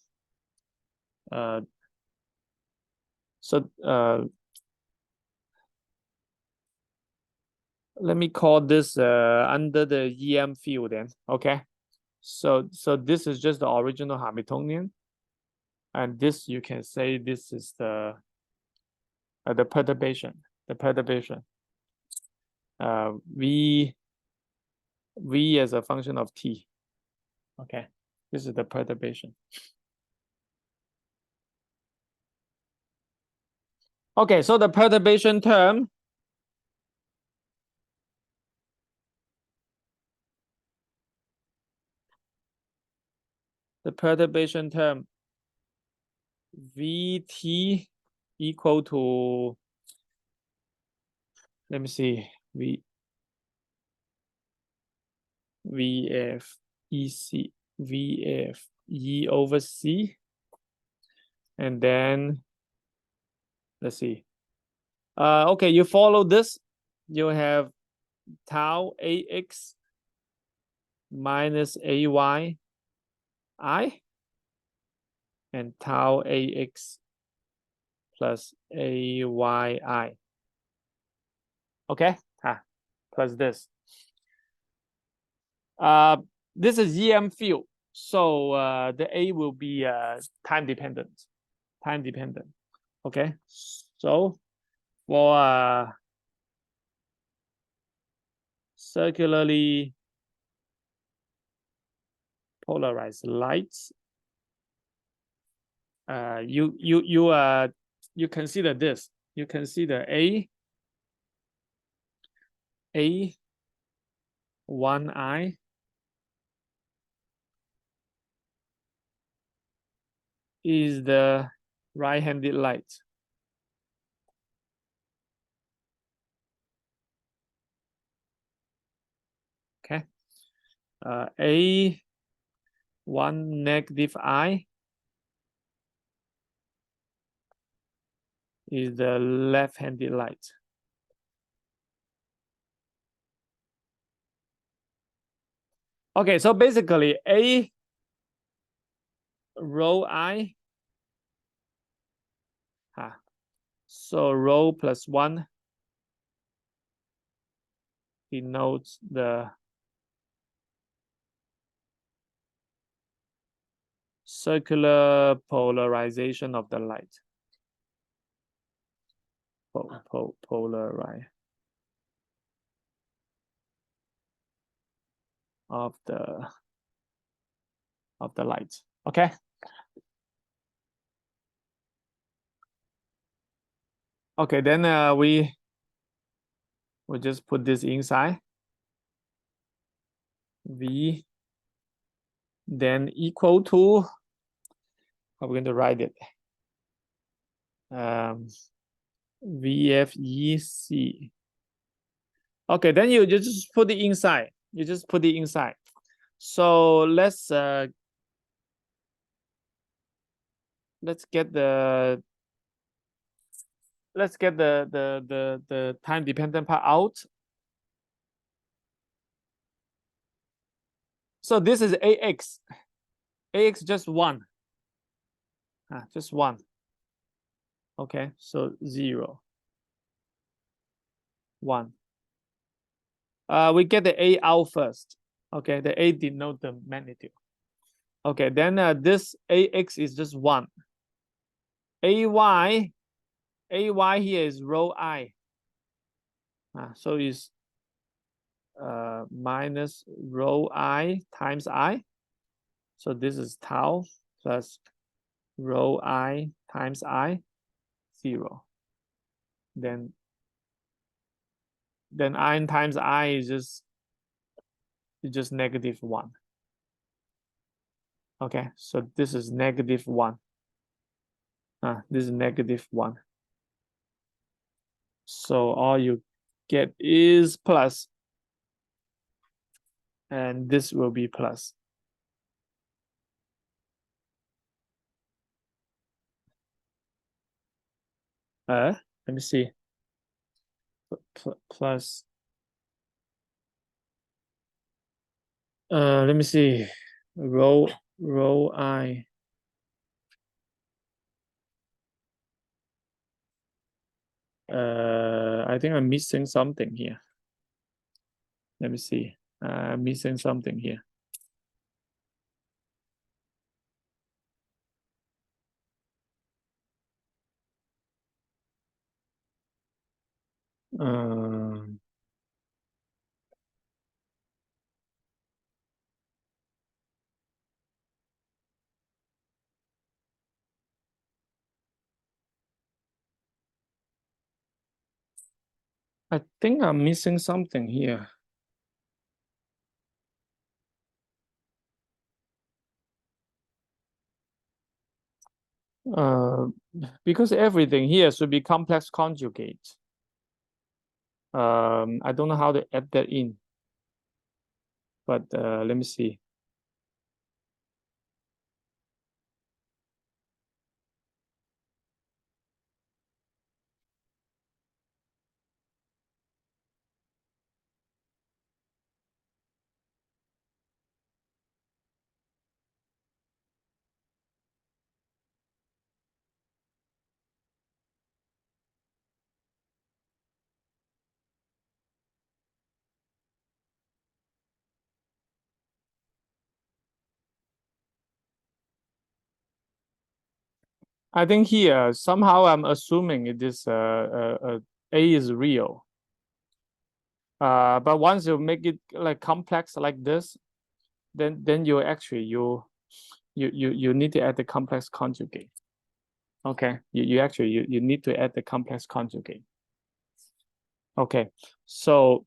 Let me call this under the EM field then. Okay, so this is just the original Hamiltonian, and this you can say this is the perturbation. The perturbation. V as a function of t. Okay, this is the perturbation. Okay, so the perturbation term Vt equal to, let me see, VF E over C, and then let's see. Okay, you follow this. You have tau AX minus AY I, and tau AX plus AYI. Okay, plus this. This is EM field, so the A will be time dependent. Okay, so for circularly polarized lights, you consider this. You consider A1I is the right-handed light. Okay. A1 negative I is the left-handed light. Okay, so basically A rho I, so rho plus 1 denotes the circular polarization of the light. Polarize of the light. Okay. Okay, then we just put this inside. V then equal to, how are we going to write it? VFEC. Okay, then you just put it inside. You just put it inside. So let's get the time dependent part out. So this is AX. AX just one. Just one. Okay, so 0, 1. We get the A out first. Okay, the A denote the magnitude. Okay, then this AX is just 1. AY here is rho I. So is minus rho I times I. So this is tau plus rho I times I, 0. Then I times I is just negative 1. Okay, so this is negative 1. This is negative 1. So all you get is plus, and this will be plus. Let me see. Plus. Let me see. Rho I. I think I'm missing something here. Let me see. I'm missing something here. I think I'm missing something here. Because everything here should be complex conjugate. I don't know how to add that in, but let me see. I think here somehow I'm assuming it is A is real. But once you make it like complex like this, then you actually you need to add the complex conjugate. Okay, you actually you need to add the complex conjugate. Okay, so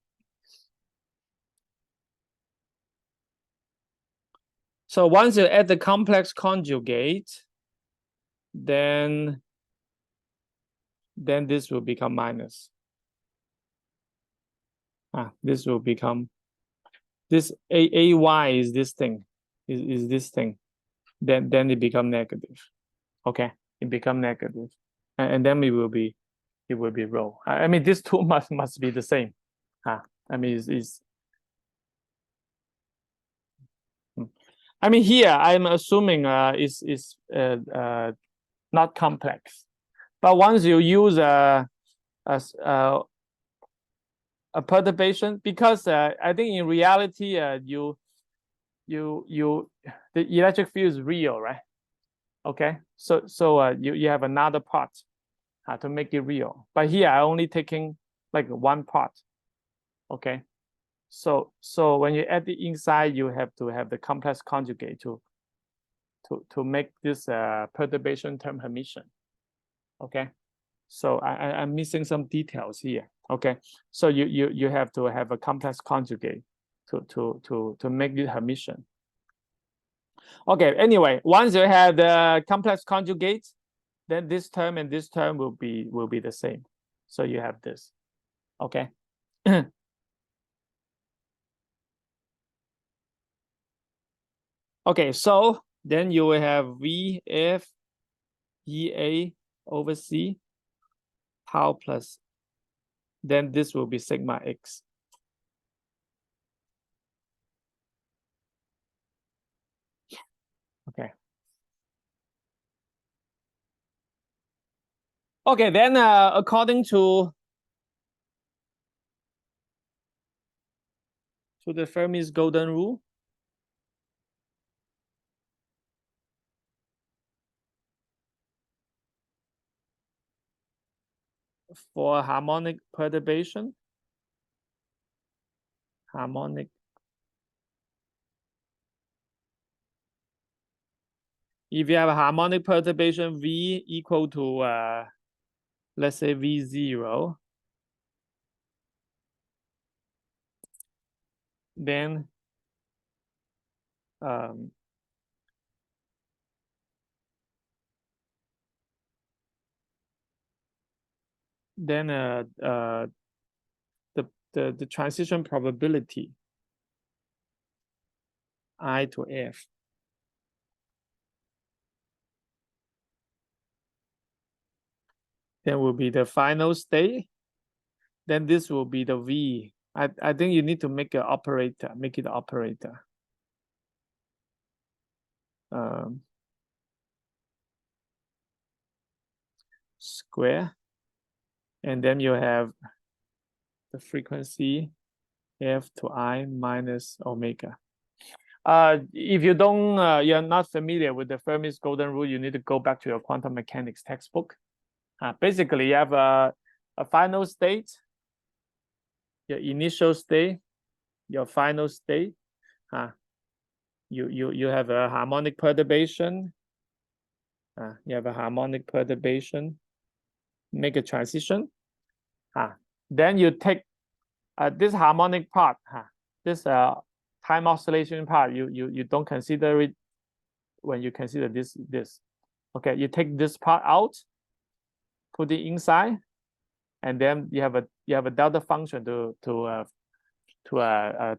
once you add the complex conjugate, then this will become minus. This will become this AY is this thing, is this thing. Then it become negative. Okay, it become negative, and then it will be rho. I mean, these two must be the same. I mean, I mean, here I'm assuming is not complex, but once you use a perturbation, because I think in reality the electric field is real, right? Okay, so you have another part to make it real, but here I only taking like one part. Okay, so when you add the inside, you have to have the complex conjugate to make this perturbation term Hermitian. Okay, so I'm missing some details here. Okay, so you have to have a complex conjugate to make it Hermitian. Okay, anyway, once you have the complex conjugate, then this term and this term will be the same. So you have this. Okay. Okay, so then you will have VF EA over C tau plus, then this will be sigma X. Okay. Okay, then according to the Fermi's golden rule, for harmonic perturbation, if you have a harmonic perturbation V equal to let's say V0, then the transition probability I to F then will be the final state. Then this will be the V. I think you need to make an operator, make it operator. Square. And then you have the frequency F to I minus omega. If you don't, you're not familiar with the Fermi's golden rule, you need to go back to your quantum mechanics textbook. Basically, you have a final state, your initial state, your final state. You have a harmonic perturbation. You have a harmonic perturbation. Make a transition. Then you take this harmonic part. This time oscillation part. You don't consider it when you consider this. Okay, you take this part out, put it inside, and then you have a delta function to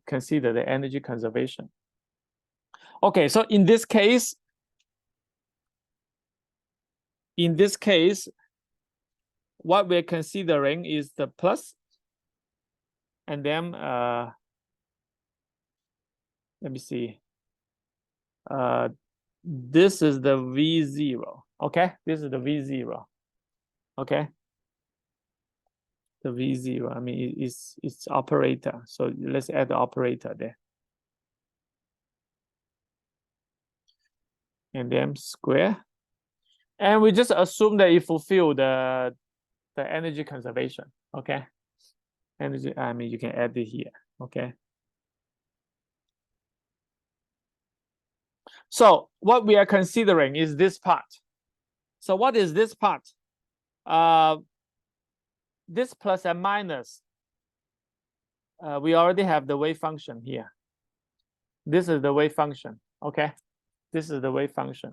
consider the energy conservation. Okay, so in this case, what we're considering is the plus, and then let me see. This is the V0. Okay, this is the V0. Okay, the V0. I mean, it's operator. So let's add the operator there, and then square, and we just assume that it fulfill the energy conservation. Okay, energy. I mean, you can add it here. Okay. So what we are considering is this part. So what is this part? This plus and minus, we already have the wave function here. This is the wave function. Okay, this is the wave function.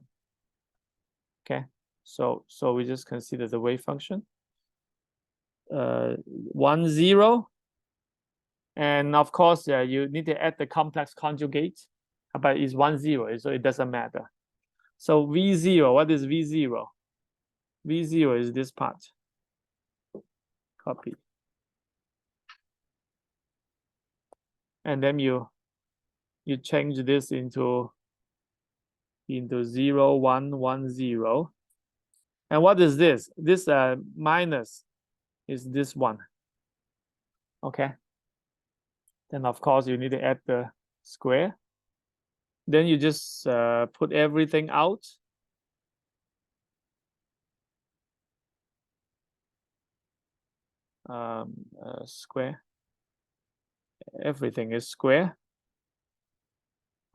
Okay, so we just consider the wave function. 1, 0, and of course, you need to add the complex conjugate, but it's 1, 0, so it doesn't matter. So V0, what is V0? V0 is this part. Copy. And then you change this into 0, 1, 1, 0. And what is this? This minus is this one. Okay. Then of course you need to add the square. Then you just put everything out. Square. Everything is square.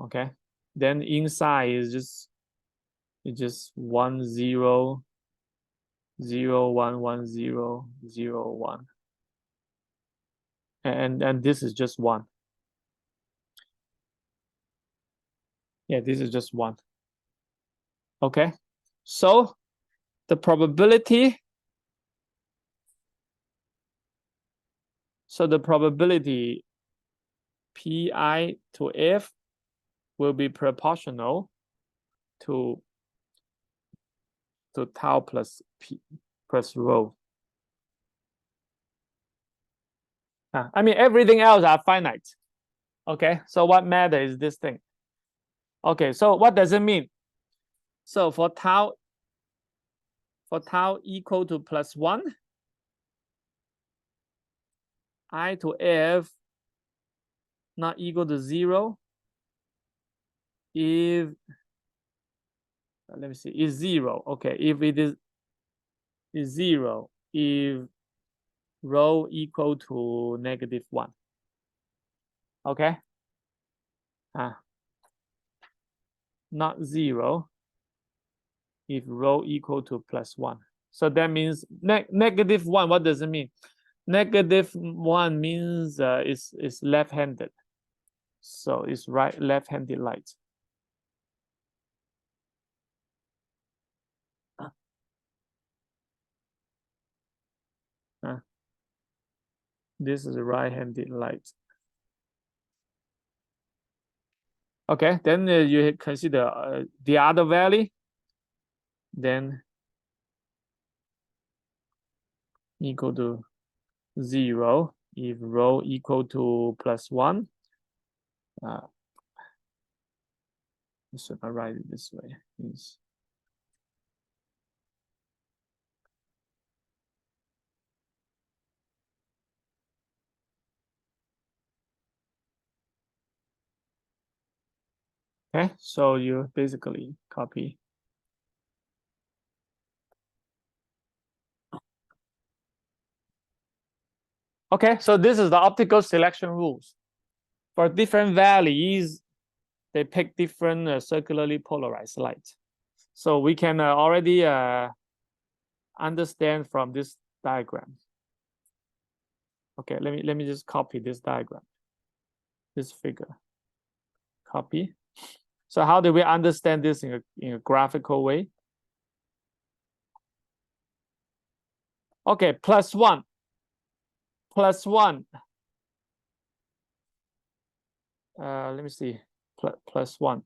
Okay. Then inside is just 1, 0, 0, 1, 1, 0, 0, 1. And this is just 1. Yeah, this is just 1. Okay, so the probability, pi to f will be proportional to tau plus p plus rho. I mean, everything else are finite. Okay, so what matter is this thing. Okay, so what does it mean? So for tau equal to +1, I to f not equal to 0 if, let me see, is 0. Okay, if it is 0, if rho equal to -1. Okay, not 0 if rho equal to +1. So that means -1. What does it mean? -1 means it's left-handed, so it's left-handed light. This is right-handed light. Okay, then you consider the other value, then equal to 0 if rho equal to +1. Should I write it this way? Is okay, so you basically copy. Okay, so this is the optical selection rules. For different values, they pick different circularly polarized light. So we can already understand from this diagram. Okay, let me just copy this diagram, this figure. Copy. So how do we understand this in a graphical way? Okay, +1. Let me see. +1.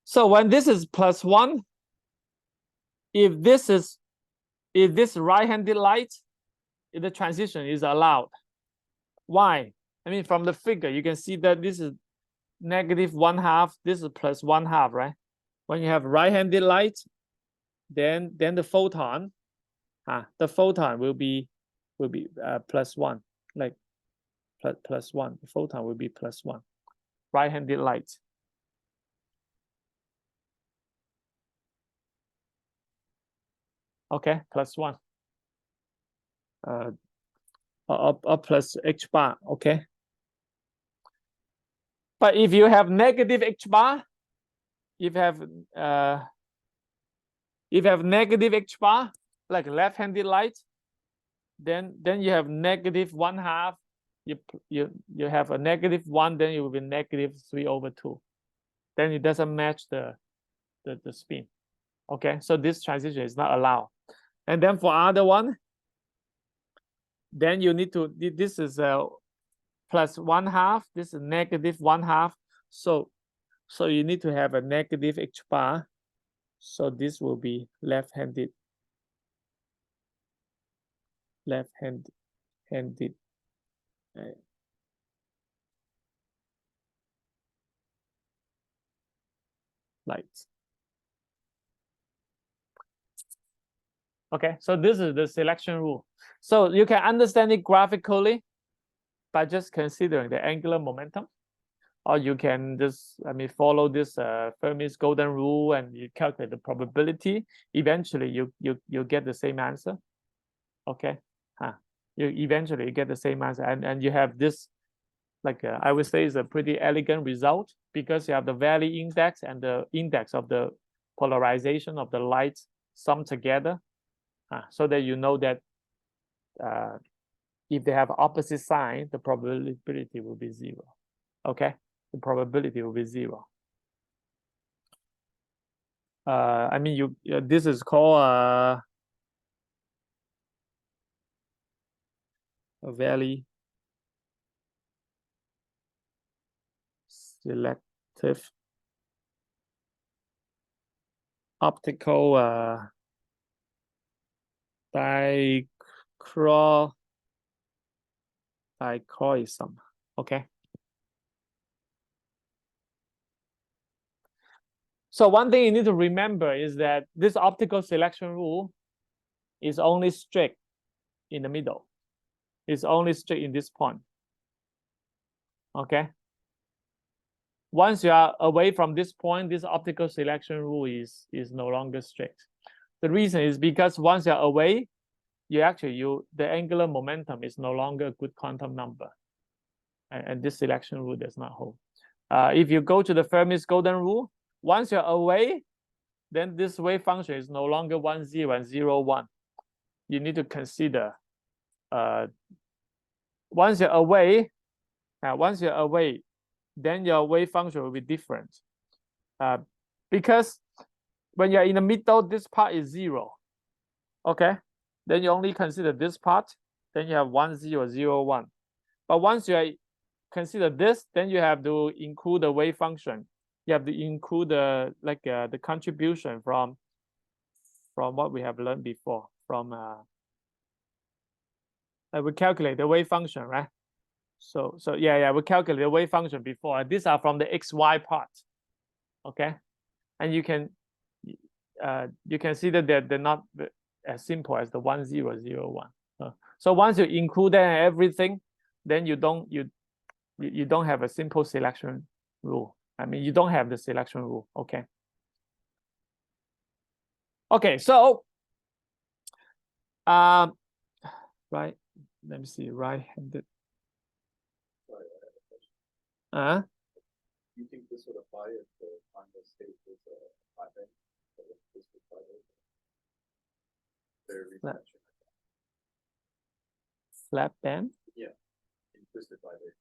So when this is +1, if this right-handed light, the transition is allowed. Why? I mean, from the figure, you can see that this is -1/2, this is +1/2, right? When you have right-handed light, then the photon, the photon will be +1, like +1. The photon will be +1. Right-handed light. Okay, +1. Or plus h bar. Okay. But if you have negative h bar, if you have negative h bar, like left-handed light, then you have -1/2. You have a -1, then it will be -3/2. Then it doesn't match the spin. Okay, so this transition is not allowed. And then for other one, then you need to, this is +1/2, this is -1/2. So you need to have a negative h bar. So this will be left-handed light. Okay, so this is the selection rule. So you can understand it graphically by just considering the angular momentum, or you can just, I mean, follow this Fermi's golden rule and you calculate the probability. Eventually, you get the same answer. Okay, you eventually get the same answer, and you have this, like I would say, is a pretty elegant result because you have the value index and the index of the polarization of the light summed together, so that you know that if they have opposite sign, the probability will be 0. Okay, the probability will be 0. I mean, this is called a very selective optical dichroism. Okay. So one thing you need to remember is that this optical selection rule is only strict in the middle. It's only strict in this point. Okay. Once you are away from this point, this optical selection rule is no longer strict. The reason is because once you're away, the angular momentum is no longer a good quantum number. And this selection rule does not hold. If you go to the Fermi's golden rule, once you're away, then this wave function is no longer 1, 0, and 0, 1. You need to consider once you're away, then your wave function will be different. Because when you're in the middle, this part is 0. Okay, then you only consider this part, then you have 1, 0, 0, 1. But once you consider this, then you have to include the wave function. You have to include the contribution from what we have learned before. We calculate the wave function, right? So yeah, we calculate the wave function before. These are from the XY part. Okay, and you can see that they're not as simple as the 1, 0, 0, 1. So once you include everything, then you don't have a simple selection rule. I mean, you don't have the selection rule. Okay. Okay, so right, let me see, right-handed. You think this would apply if the final state was a flat band? Flat band? Yeah, in twisted vibration.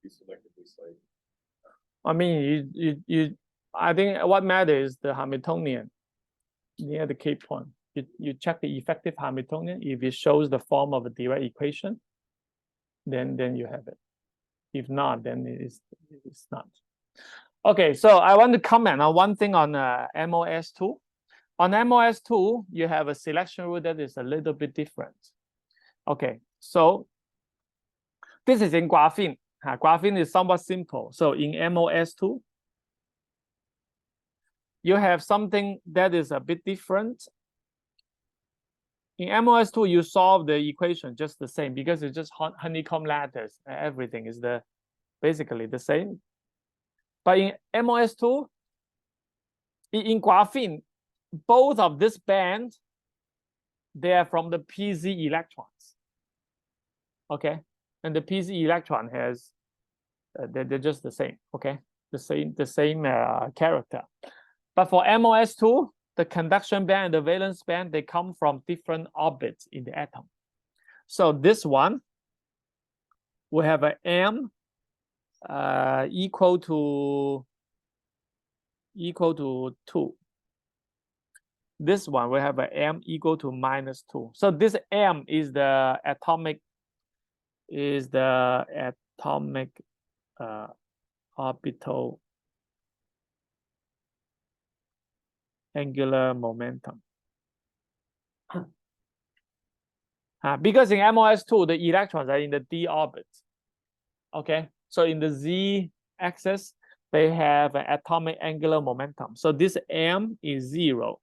Be selectively slight. I mean, I think what matters is the Hamiltonian near the K point. You check the effective Hamiltonian. If it shows the form of a Dirac equation, then you have it. If not, then it's not. Okay, so I want to comment on one thing on MOS2. On MOS2, you have a selection rule that is a little bit different. Okay, so this is in graphene. Graphene is somewhat simple. So in MOS2, you have something that is a bit different. In MOS2, you solve the equation just the same because it's just honeycomb lattice. Everything is basically the same. But in MOS2, in graphene, both of this band, they are from the PZ electrons. Okay, and the PZ electron has they're just the same. Okay, the same character. But for MOS2, the conduction band and the valence band, they come from different orbits in the atom. So this one, we have an M equal to 2. This one we have an M equal to -2. So this M is the atomic orbital angular momentum. Because in MOS2, the electrons are in the d orbit. Okay, so in the z axis, they have an atomic angular momentum. So this M is 0.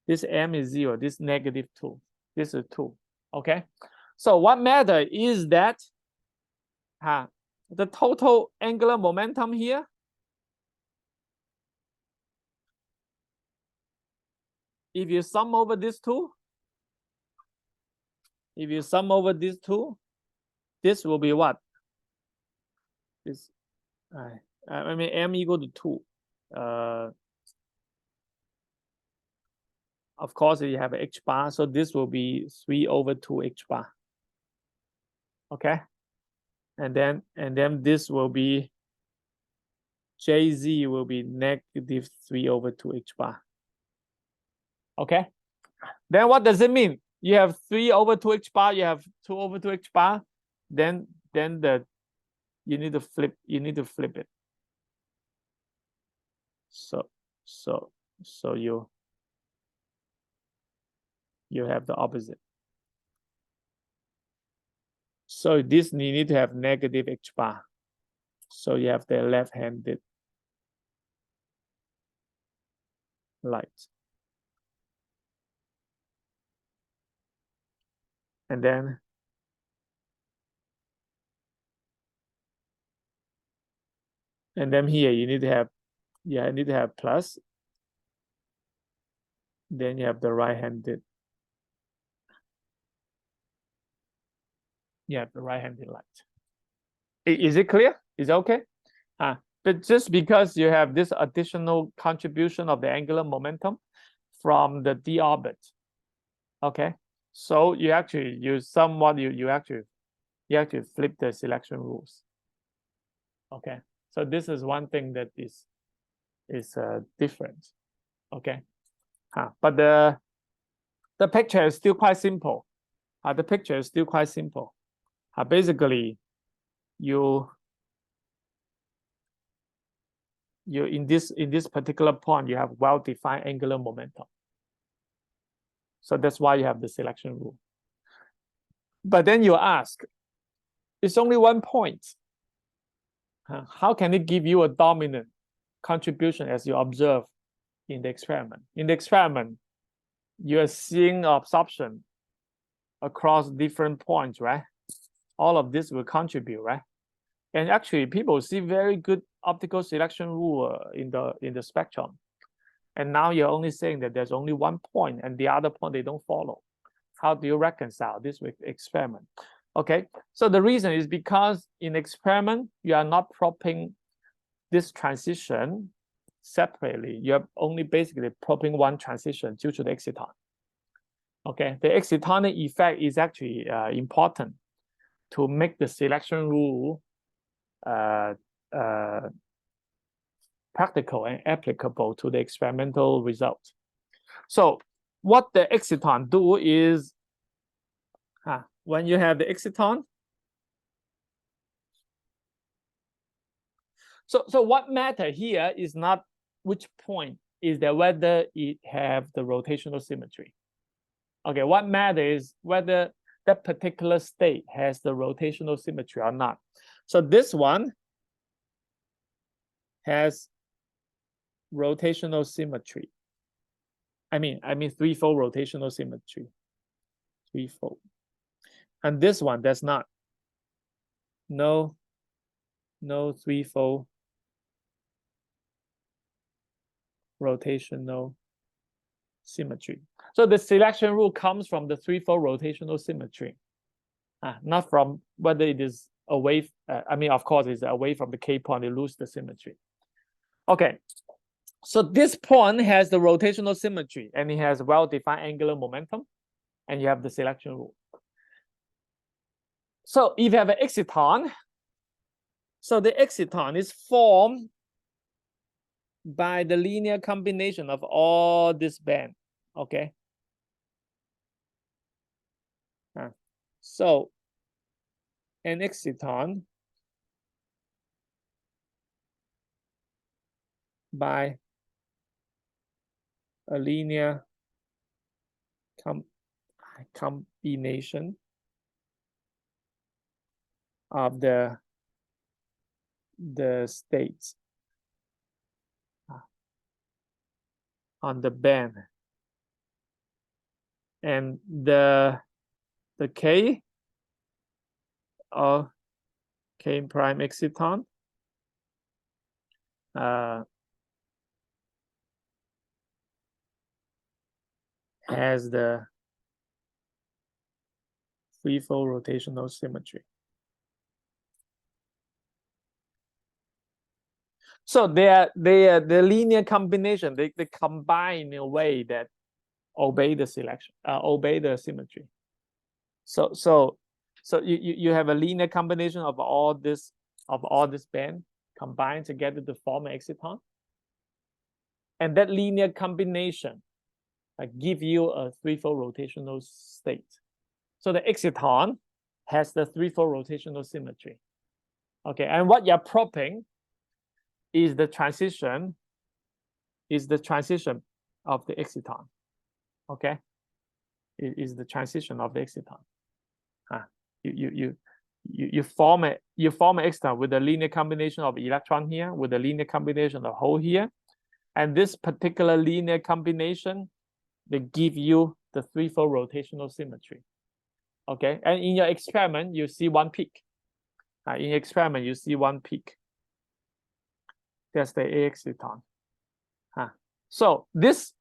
This M is 0. This -2. This is 2. Okay, so what matters is that the total angular momentum here if you sum over these two, this will be what? This, I mean, M equal to 2. of course, you have H bar, so this will be 3/2 H bar. Okay, and then this will be JZ will be negative 3/2 H bar. Okay, then what does it mean? You have 3/2 H bar, you have 2/2 H bar, then you need to flip it. So you have the opposite. So this you need to have negative H bar. So you have the left-handed light. And then here you need to have plus. Then you have the right-handed. You have the right-handed light. Is it clear? Is it okay? But just because you have this additional contribution of the angular momentum from the d orbit, okay? So you actually you actually flip the selection rules. Okay, so this is one thing that is different. Okay, but the picture is still quite simple. The picture is still quite simple. Basically, you in this particular point, you have well-defined angular momentum. So that's why you have the selection rule. But then you ask, it's only one point. How can it give you a dominant contribution as you observe in the experiment? In the experiment, you are seeing absorption across different points, right? All of this will contribute, right? And actually, people see very good optical selection rule in the spectrum. And now you're only saying that there's only one point and the other point they don't follow. How do you reconcile this with experiment? Okay, so the reason is because in experiment, you are not propping this transition separately. You're only basically propping one transition due to the exciton. Okay, the excitonic effect is actually important to make the selection rule practical and applicable to the experimental result. So what the exciton do is, when you have the exciton, so what matter here is not which point, is that whether it have the rotational symmetry. Okay, what matters is whether that particular state has the rotational symmetry or not. So this one has rotational symmetry. I mean threefold rotational symmetry. Threefold. And this one does not. No threefold rotational symmetry. So the selection rule comes from the threefold rotational symmetry, not from whether it is away. Of course, it's away from the K point, it loses the symmetry. Okay, so this point has the rotational symmetry and it has well-defined angular momentum, and you have the selection rule. So if you have an exciton, so the exciton is formed by the linear combination of all this band. Okay. So an exciton by a linear combination of the states on the band, and the K of K prime exciton has the threefold rotational symmetry. So they are the linear combination. They combine in a way that obey the selection, obey the symmetry. So you have a linear combination of all this band combined together to form an exciton, and that linear combination give you a threefold rotational state. So the exciton has the threefold rotational symmetry. Okay, and what you're propping is the transition of the exciton. Okay, it is the transition of the exciton. You form an exciton with a linear combination of electron here, with a linear combination of hole here, and this particular linear combination, they give you the threefold rotational symmetry. Okay, and in your experiment you see one peak. In your experiment you see one peak. That's the A exciton. So this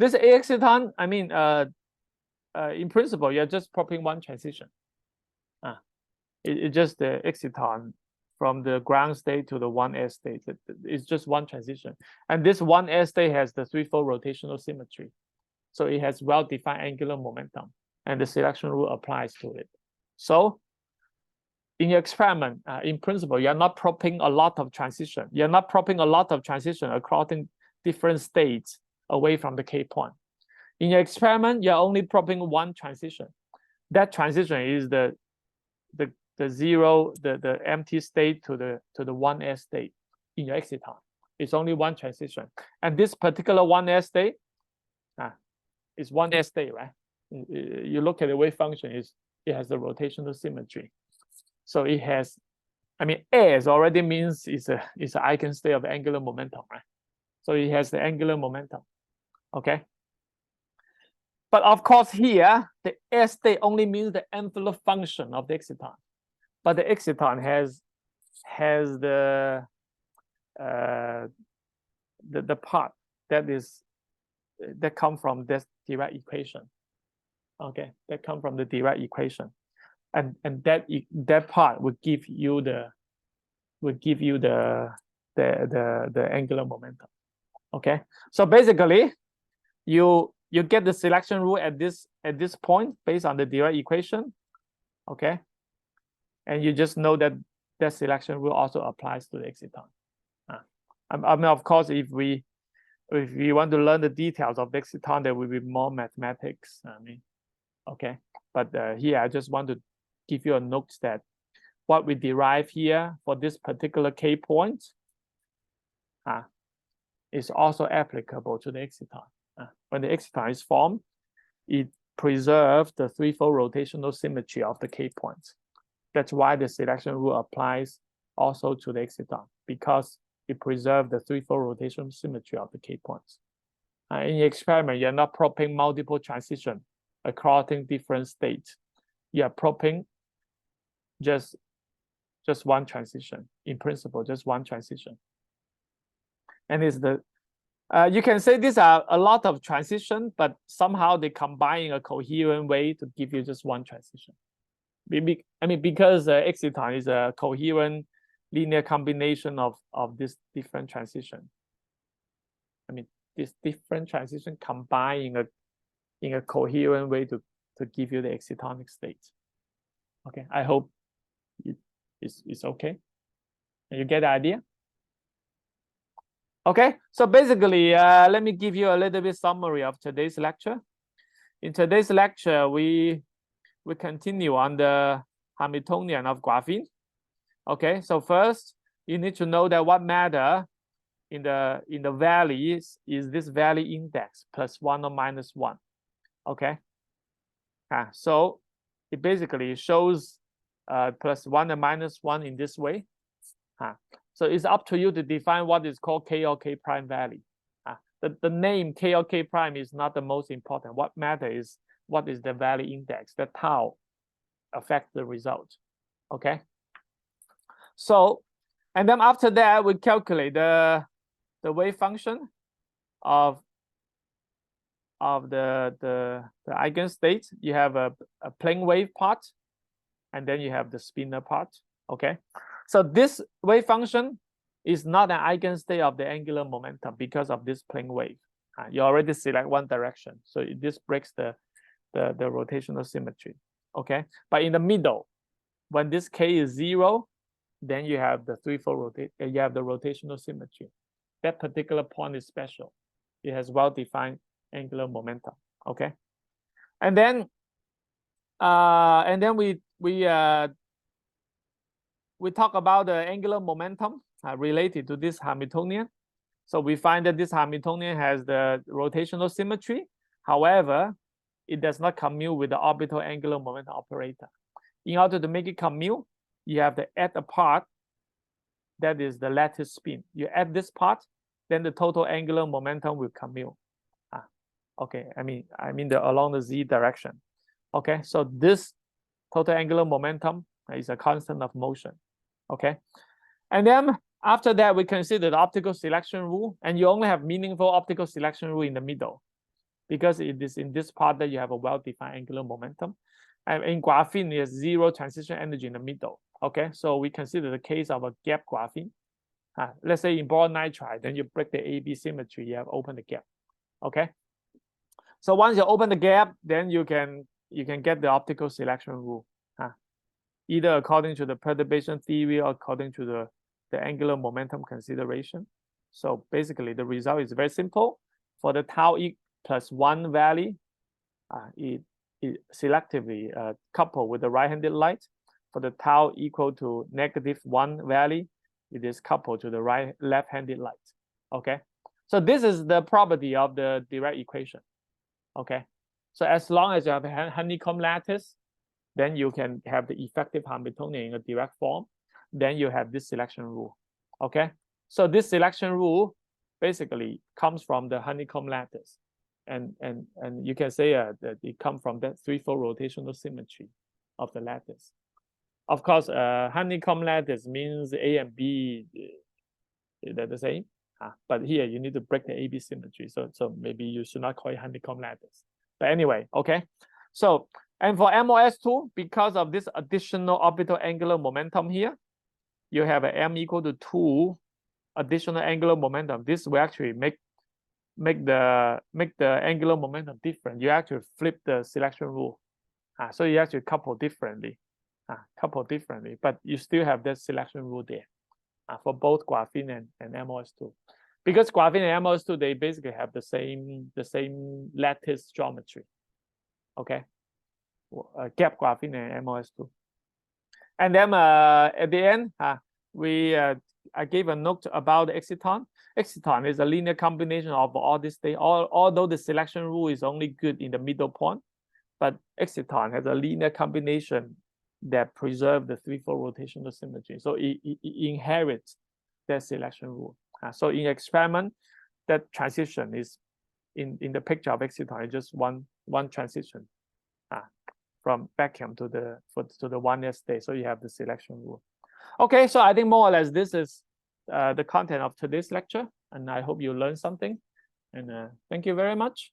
A exciton, I mean, in principle, you're just propping one transition. It's just the exciton from the ground state to the 1s state. It's just one transition. And this 1s state has the threefold rotational symmetry. So it has well-defined angular momentum, and the selection rule applies to it. So in your experiment, in principle, you're not propping a lot of transition. You're not propping a lot of transition across different states away from the K point. In your experiment, you're only propping one transition. That transition is the empty state to the 1s state in your exciton. It's only one transition. And this particular 1s state is 1s state, right? You look at the wave function, it has the rotational symmetry. So it has, I mean, S already means it's an eigenstate of angular momentum, right? So it has the angular momentum. Okay. But of course here, the S state only means the envelope function of the exciton. But the exciton has the part that come from this Dirac equation. Okay, that come from the Dirac equation, and that part would give you the angular momentum. Okay, so basically, you get the selection rule at this point based on the Dirac equation. Okay, and you just know that selection rule also applies to the exciton. I mean, of course, if we want to learn the details of the exciton, there will be more mathematics. I mean, okay, but here I just want to give you a note that what we derive here for this particular K point is also applicable to the exciton. When the exciton is formed, it preserves the threefold rotational symmetry of the K points. That's why the selection rule applies also to the exciton, because it preserves the threefold rotational symmetry of the K points. In the experiment, you're not propping multiple transitions across different states. You're propping just one transition. In principle, just one transition. And it's you can say these are a lot of transition, but somehow they combine in a coherent way to give you just one transition. I mean, because exciton is a coherent linear combination of this different transition. I mean, this different transition combine in a coherent way to give you the excitonic state. Okay, I hope it's okay. And you get the idea? Okay, so basically, let me give you a little bit summary of today's lecture. In today's lecture, we continue on the Hamiltonian of graphene. Okay, so first you need to know that what matter in the valley is this valley index +1 or -1. Okay, so it basically shows +1 and -1 in this way. So it's up to you to define what is called K or K prime valley. The name K or K prime is not the most important. What matters is what is the valley index, that tau affects the result. Okay. So, and then after that, we calculate the wave function of the eigenstate. You have a plane wave part, and then you have the spinor part. Okay. So this wave function is not an eigenstate of the angular momentum because of this plane wave. You already select one direction, so this breaks the rotational symmetry. Okay, but in the middle, when this k is 0, then you have the threefold rotate. You have the rotational symmetry. That particular point is special. It has well-defined angular momentum. Okay, and then we talk about the angular momentum related to this Hamiltonian. So we find that this Hamiltonian has the rotational symmetry. However, it does not commute with the orbital angular momentum operator. In order to make it commute, you have to add a part that is the lattice spin. You add this part, then the total angular momentum will commute. Okay, I mean along the z direction. Okay, so this total angular momentum is a constant of motion. Okay, and then after that, we consider the optical selection rule, and you only have meaningful optical selection rule in the middle, because it is in this part that you have a well-defined angular momentum. And in graphene, there's 0 transition energy in the middle. Okay, so we consider the case of a gap graphene. Let's say in boron nitride, then you break the AB symmetry, you have opened the gap. Okay, so once you open the gap, then you can get the optical selection rule, either according to the perturbation theory or according to the angular momentum consideration. So basically, the result is very simple. For the tau e plus 1 value, it selectively coupled with the right-handed light. For the tau equal to -1 value, it is coupled to the left-handed light. Okay, so this is the property of the Dirac equation. Okay, so as long as you have a honeycomb lattice, then you can have the effective Hamiltonian in a Dirac form. Then you have this selection rule. Okay, so this selection rule basically comes from the honeycomb lattice, and you can say that it comes from that threefold rotational symmetry of the lattice. Of course, honeycomb lattice means A and B, they're the same. But here you need to break the AB symmetry, so maybe you should not call it honeycomb lattice. But anyway, okay. So, and for MOS2, because of this additional orbital angular momentum here, you have a m equal to 2 additional angular momentum. This will actually make the angular momentum different. You actually flip the selection rule. So you actually couple differently, but you still have that selection rule there for both graphene and MOS2. Because graphene and MOS2, they basically have the same lattice geometry. Okay, gap graphene and MOS2. And then at the end, I gave a note about the exciton. Exciton is a linear combination of all this thing. Although the selection rule is only good in the middle point, but exciton has a linear combination that preserves the threefold rotational symmetry. So it inherits that selection rule. So in experiment, that transition is in the picture of exciton, just one transition from vacuum to the 1s state. So you have the selection rule. Okay, so I think more or less this is the content of today's lecture, and I hope you learned something. And thank you very much.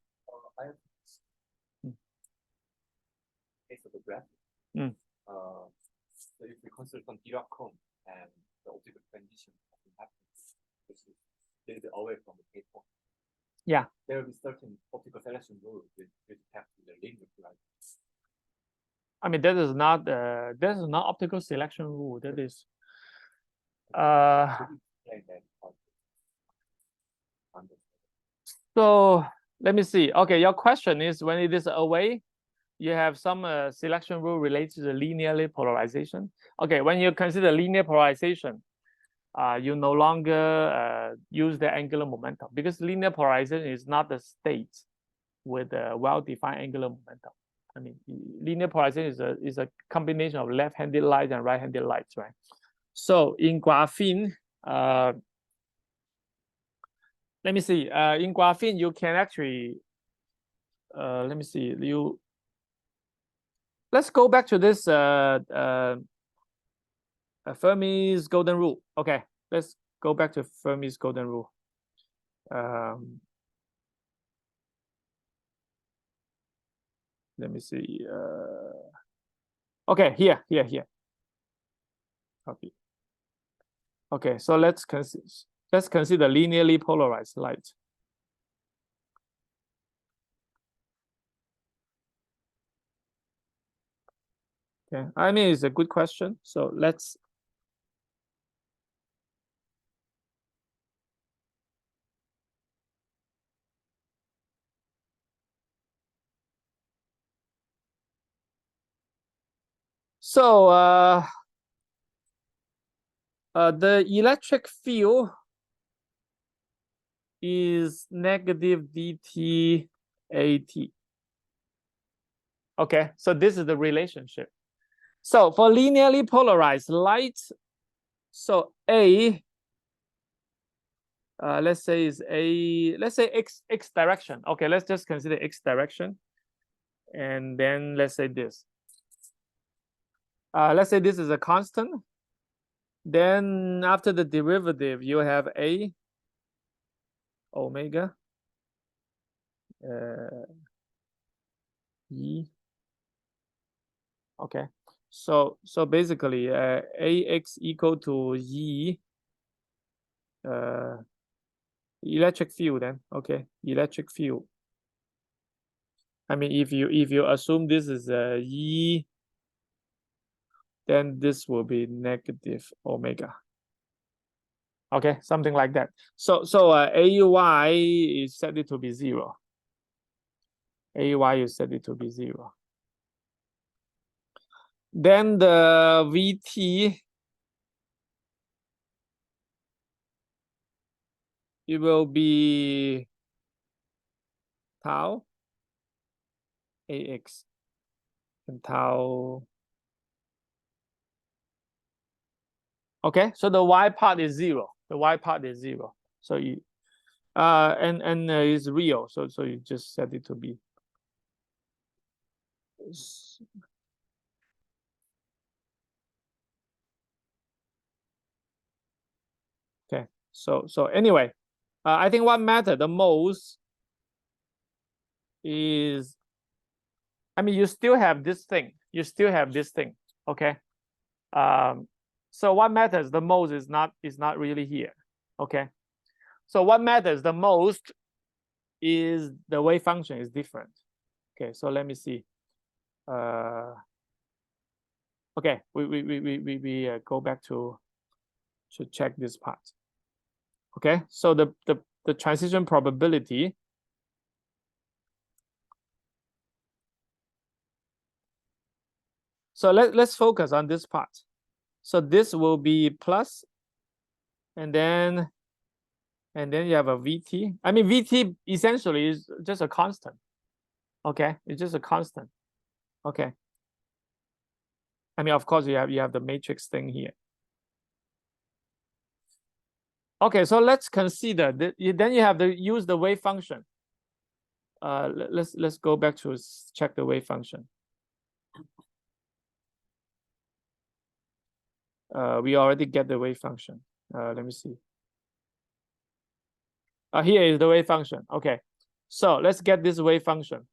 I have case of the graph. So if we consider some Dirac cone and the optical transition happens, which is a little bit away from the K point. Yeah. There will be certain optical selection rules with respect to the linear polarization. I mean, that is not optical selection rule. That is so let me see. Okay, your question is when it is away, you have some selection rule related to the linearly polarization. Okay, when you consider linear polarization, you no longer use the angular momentum, because linear polarization is not a state with a well-defined angular momentum. I mean, linear polarization is a combination of left-handed light and right-handed lights, right? So in graphene, let me see. In graphene, you can actually, let me see. Let's go back to this Fermi's golden rule. Okay, let's go back to Fermi's golden rule. Let me see. Okay, here. Copy. Okay, so let's consider linearly polarized light. Okay, I mean, it's a good question. So let's. So the electric field is negative dT AT. Okay, so this is the relationship. So for linearly polarized light, so A, let's say is let's say x direction. Okay, let's just consider x direction. And then let's say this. Let's say this is a constant. Then after the derivative, you have A omega E. Okay, so basically AX equal to E electric field then. Okay, electric field. I mean, if you assume this is E, then this will be negative omega. Okay, something like that. So AY is set it to be 0. AY is set it to be 0. Then the VT, it will be tau AX and tau. Okay, so the Y part is 0. The Y part is 0. So you and is real. So you just set it to be. Okay, so anyway, I think what matters the most is, I mean, you still have this thing. You still have this thing. Okay. So what matters the most is not really here. Okay. So what matters the most is the wave function is different. Okay. So let me see. Okay. We go back to check this part. Okay. So the transition probability. So let's focus on this part. So this will be plus, and then you have a VT. I mean, VT essentially is just a constant. Okay, it's just a constant. Okay. I mean, of course, you have the matrix thing here. Okay, so let's consider that. Then you have to use the wave function. Let's go back to check the wave function. We already get the wave function. Let me see. Here is the wave function. Okay, so let's get this wave function.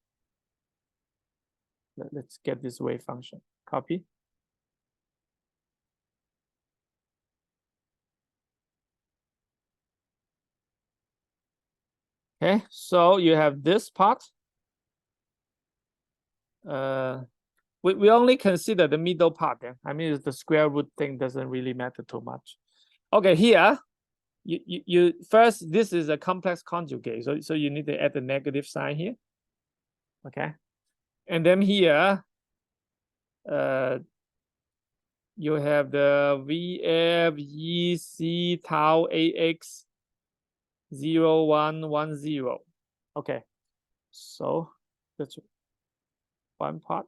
Let's get this wave function. Copy. Okay, so you have this part. We only consider the middle part then. I mean, the square root thing doesn't really matter too much. Okay, here, you first, this is a complex conjugate, so you need to add the negative sign here. Okay, and then here, you have the VF EC tau AX 0110. Okay, so that's one part.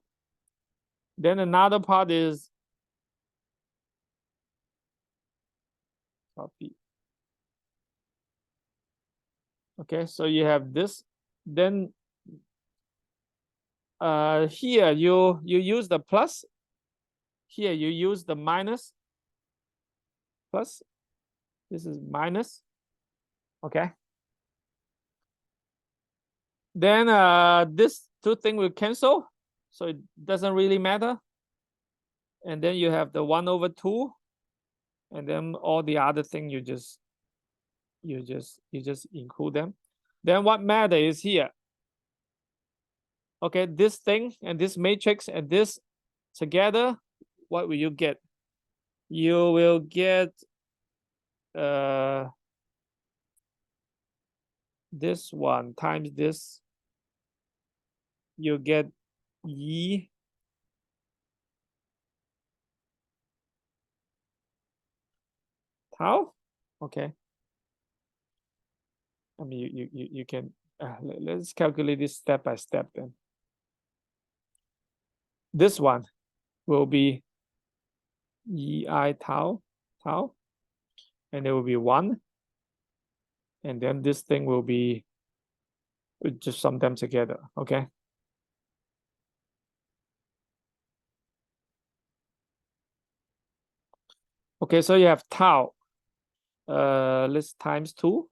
Then another part is copy. Okay, so you have this. Then here you use the plus. Here you use the minus. Plus. This is minus. Okay. Then this two things will cancel, so it doesn't really matter. And then you have the 1/2, and then all the other thing you just include them. Then what matters is here. Okay, this thing and this matrix and this together, what will you get? You will get this one times this. You get E tau. Okay. I mean, you can let's calculate this step by step then. This one will be EI tau, and it will be 1. And then this thing will be, we just sum them together, okay? Okay, so you have tau, let's times 2.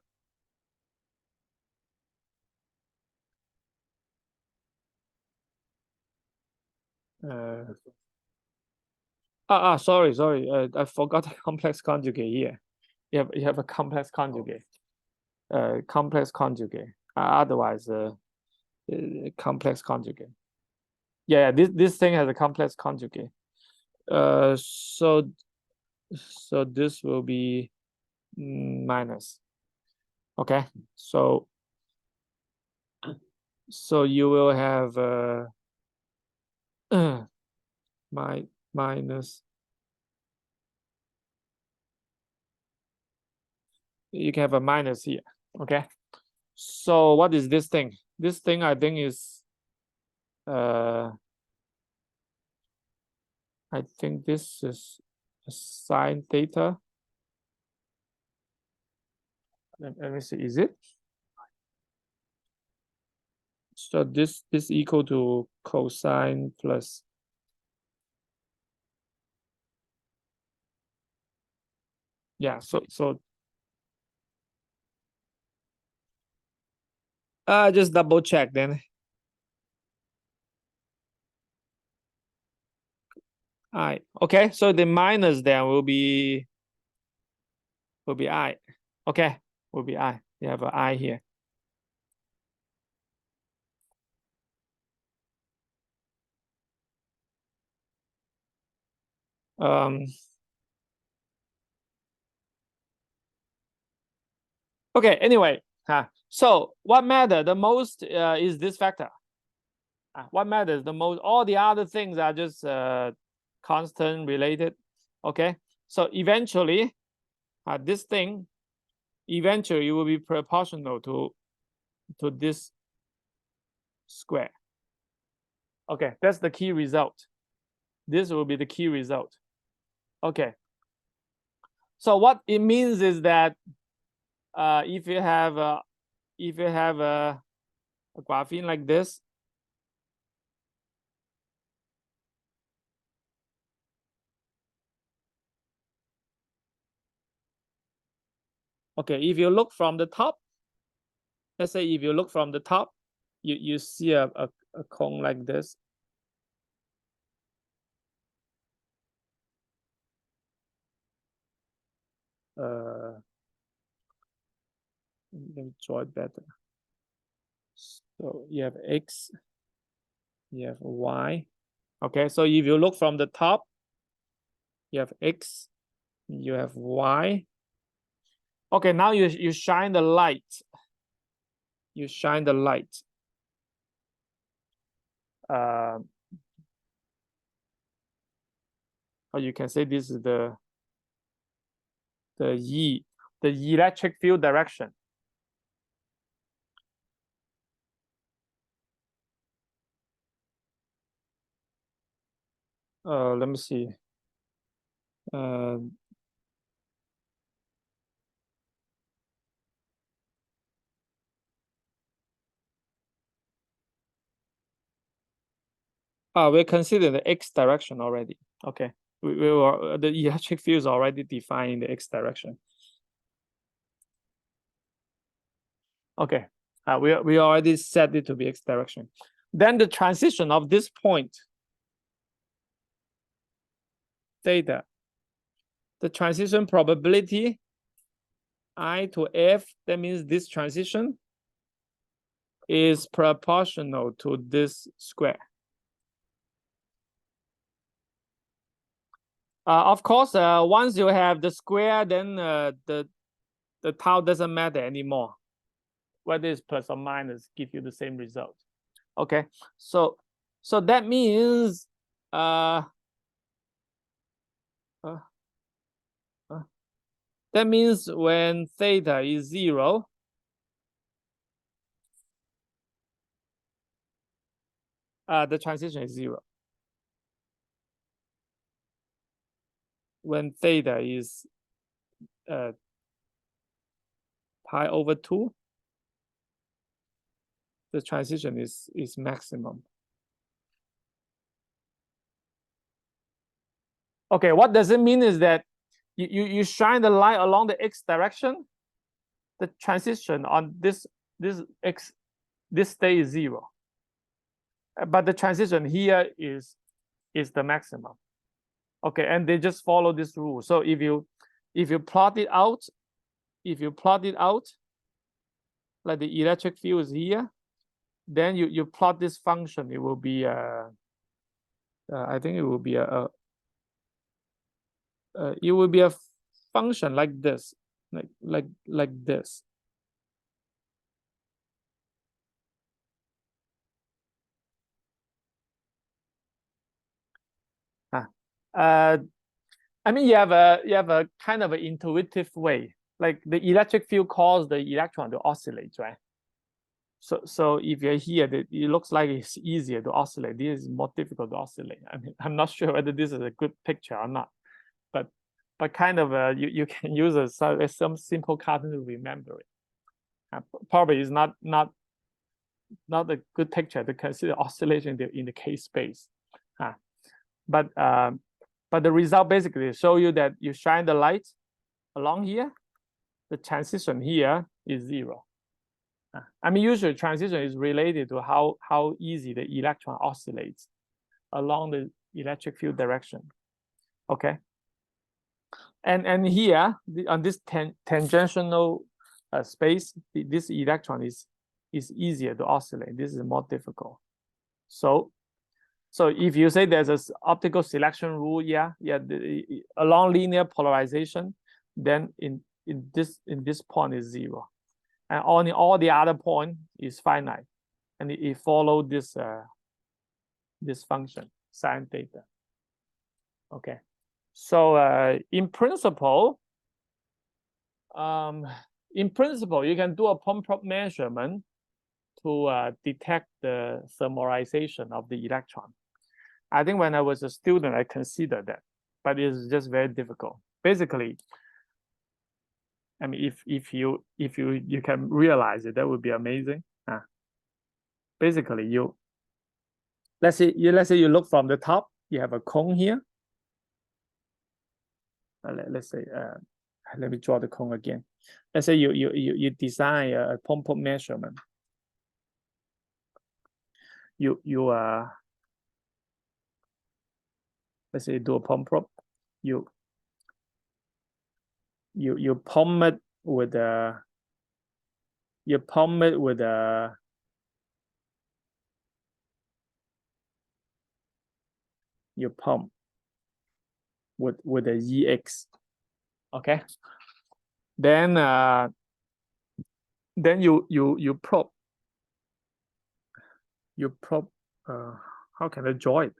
Sorry, I forgot the complex conjugate here. You have a complex conjugate. Complex conjugate. Otherwise, complex conjugate. Yeah, this thing has a complex conjugate. So this will be minus. Okay, so you will have minus. You can have a minus here. Okay, so what is this thing? This thing I think is I think this is sine theta. Let me see, is it? So this equal to cosine plus. Yeah, so just double check then. I okay, so the minus then will be I. Okay, will be I. You have an I here. Okay, anyway, so what matters the most is this factor. What matters the most? All the other things are just constant related. Okay, so eventually, this thing eventually will be proportional to this square. Okay, that's the key result. This will be the key result. Okay. So what it means is that if you have a graphene like this, okay, if you look from the top, let's say if you look from the top, you see a cone like this. Let me draw it better. So you have X, you have Y. Okay, so if you look from the top, you have X, you have Y. Okay, now you shine the light. You shine the light. Or you can say this is the electric field direction. Let me see. We're considering the X direction already. Okay, we were, the electric field is already defined in the X direction. Okay, we already set it to be X direction. Then the transition of this point, theta, the transition probability I to F, that means this transition is proportional to this square. Of course, once you have the square, then the tau doesn't matter anymore. Whether it's plus or minus, give you the same result. Okay, so that means that means when theta is 0, the transition is 0. When theta is pi over 2, the transition is maximum. Okay, what does it mean is that you shine the light along the x direction, the transition on this state is 0. But the transition here is the maximum. Okay, and they just follow this rule. So if you plot it out, like the electric field is here, then you plot this function. It will be I think it will be a function like this, like this. I mean, you have a kind of an intuitive way, like the electric field causes the electron to oscillate, right? So if you're here, it looks like it's easier to oscillate. This is more difficult to oscillate. I mean, I'm not sure whether this is a good picture or not, but kind of you can use some simple cartoon to remember it. Probably is not a good picture to consider oscillation in the K space. But the result basically show you that you shine the light along here, the transition here is 0. I mean, usually transition is related to how easy the electron oscillates along the electric field direction. Okay. And here on this tangential space, this electron is easier to oscillate. This is more difficult. So if you say there's an optical selection rule, along linear polarization, then in this point is 0, and on all the other point is finite, and it follow this this function sine theta. Okay, so in principle, you can do a pump probe measurement to detect the thermalization of the electron. I think when I was a student, I considered that, but it's just very difficult. Basically, I mean, if you can realize it, that would be amazing. Basically, let's say you look from the top, you have a cone here. Let's say let me draw the cone again. Let's say you design a pump probe measurement. Let's say you do a pump probe. You pump it with a you pump with a EX. Okay, then you probe. How can I draw it?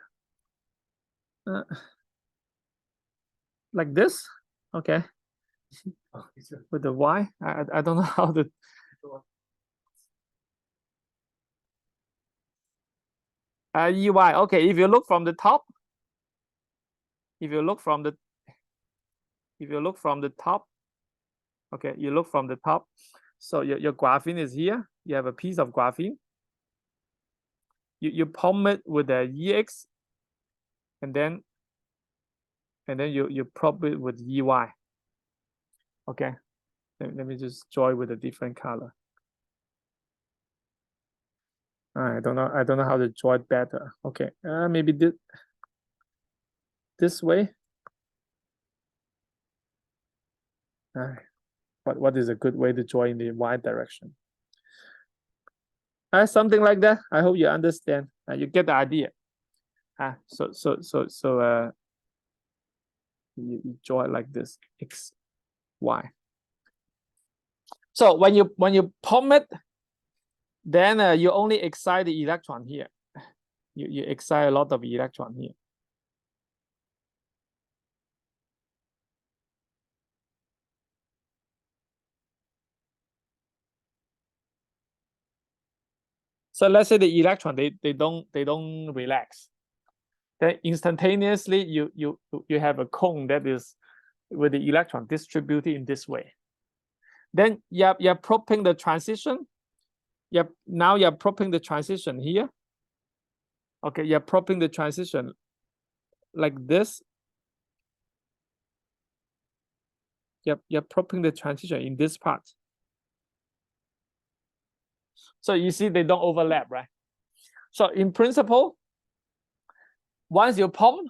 Like this. Okay, with the Y. I don't know how to. EY. Okay, if you look from the top, okay, you look from the top. So your graphene is here. You have a piece of graphene. You pump it with the EX, and then you probe it with EY. Okay, let me just draw it with a different color. I don't know how to draw it better. Okay, maybe this way. What is a good way to draw in the Y direction? Something like that. I hope you understand. You get the idea. So you draw it like this, X, Y. So when you pump it, then you only excite the electron here. You excite a lot of electron here. So let's say the electron they don't relax. Then instantaneously you have a cone that is with the electron distributed in this way. Then you're probing the transition. Now you're probing the transition here. Okay, you're probing the transition like this. You're probing the transition in this part. So you see they don't overlap, right? So in principle, once you pump,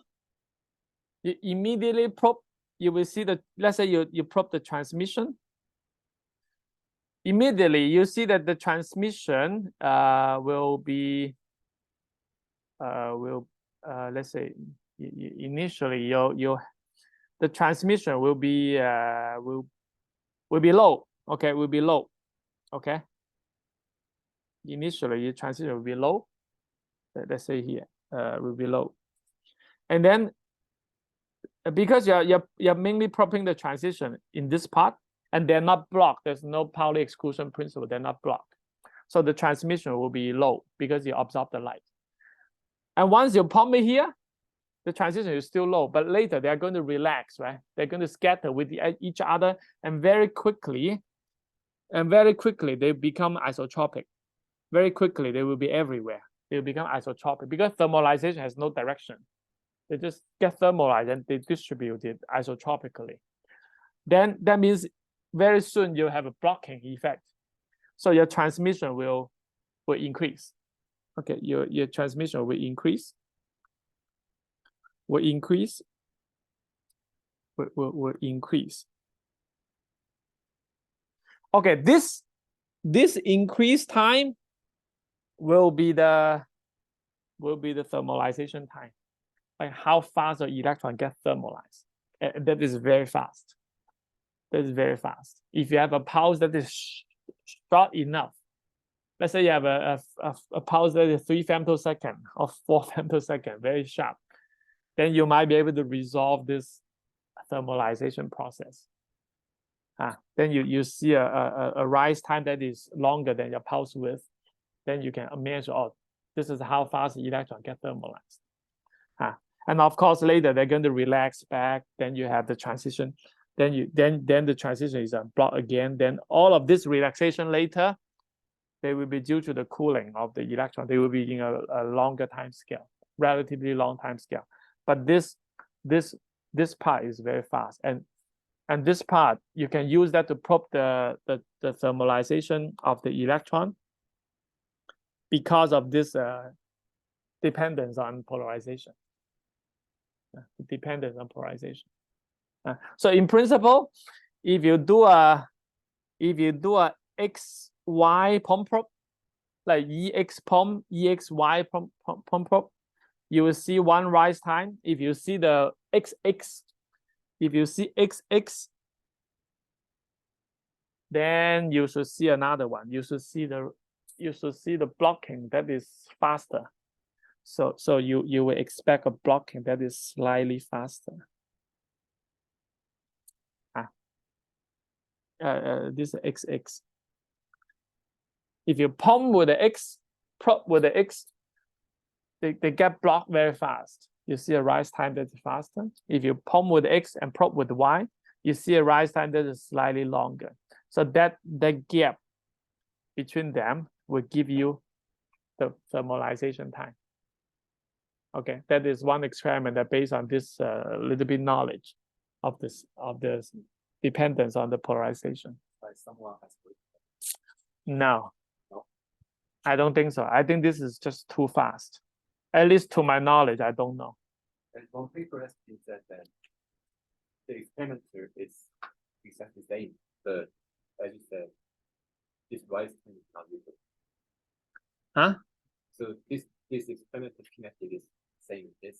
you immediately probe, you will see the, let's say you probe the transmission. Immediately you see that the transmission will be let's say initially the transmission will be low. Okay, will be low. Okay, initially your transition will be low. Let's say here will be low, and then because you're mainly probing the transition in this part, and they're not blocked. There's no Pauli exclusion principle. They're not blocked, so the transmission will be low because you absorb the light. And once you pump it here, the transition is still low, but later they are going to relax, right? They're going to scatter with each other, and very quickly they become isotropic. Very quickly they will be everywhere. They will become isotropic because thermalization has no direction. They just get thermalized and they distribute it isotropically. Then that means very soon you have a blocking effect. So your transmission will increase. Okay, your transmission will increase. Will increase. Okay, this increased time will be the thermalization time. Like how fast the electron gets thermalized. That is very fast. That is very fast. If you have a pulse that is short enough, let's say you have a pulse that is 3 femtosecond or 4 femtosecond, very sharp, then you might be able to resolve this thermalization process. Then you see a rise time that is longer than your pulse width. Then you can measure, oh, this is how fast the electron get thermalized. And of course, later they're going to relax back. Then you have the transition. Then the transition is blocked again. Then all of this relaxation later, they will be due to the cooling of the electron. They will be in a longer time scale, relatively long time scale. But this part is very fast, and this part you can use that to probe the thermalization of the electron because of this dependence on polarization. Dependence on polarization. So in principle, if you do a XY pump probe, like EX pump, EXY pump probe, you will see one rise time. If you see the XX, if you see XX, then you should see another one. You should see the blocking that is faster. So you will expect a blocking that is slightly faster. This is XX. If you pump with the X, probe with the X, they get blocked very fast. You see a rise time that is faster. If you pump with X and probe with Y, you see a rise time that is slightly longer. So that gap between them will give you the thermalization time. Okay, that is one experiment that based on this little bit knowledge of the dependence on the polarization. No, I don't think so. I think this is just too fast. At least to my knowledge, I don't know. And one paper has been said that the experimenter is exactly the same, but as you said, this rise time is not useful. Huh? So this experimenter connected is same as this.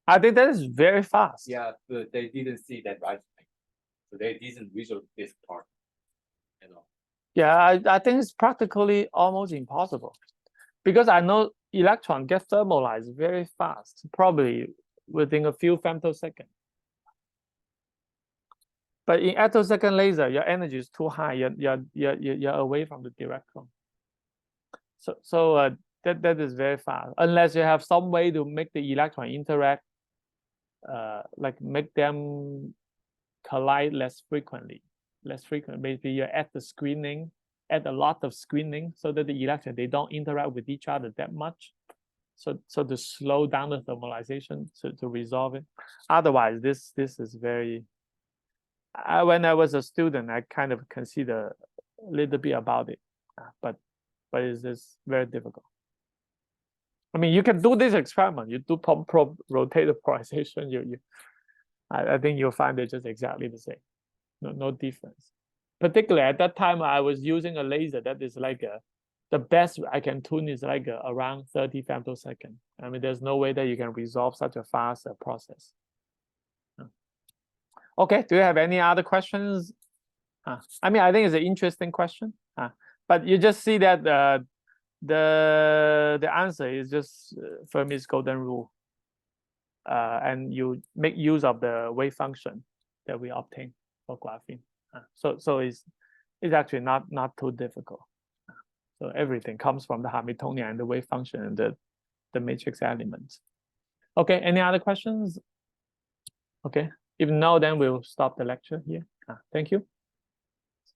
I think that is very fast. Yeah, but they didn't see that right. So they didn't visual this part. You know. Yeah, I think it's practically almost impossible because I know electron get thermalized very fast, probably within a few femtoseconds. But in attosecond laser, your energy is too high. You're away from the directron. So that is very fast. Unless you have some way to make the electron interact, like make them collide less frequently. Maybe you add the screening, add a lot of screening, so that the electron they don't interact with each other that much. So to slow down the thermalization to resolve it. Otherwise, this is very. When I was a student, I kind of consider a little bit about it, but it's just very difficult. I mean, you can do this experiment. You do probe rotated polarization. I think you'll find it just exactly the same. No difference. Particularly at that time, I was using a laser that is like the best I can tune is like around 30 femtosecond. I mean, there's no way that you can resolve such a fast process. Okay, do you have any other questions? I mean, I think it's an interesting question. But you just see that the answer is just Fermi's golden rule. And you make use of the wave function that we obtain for graphene. So it's actually not too difficult. So everything comes from the Hamiltonian and the wave function and the matrix elements. Okay, any other questions? Okay, if no, then we'll stop the lecture here. Thank you.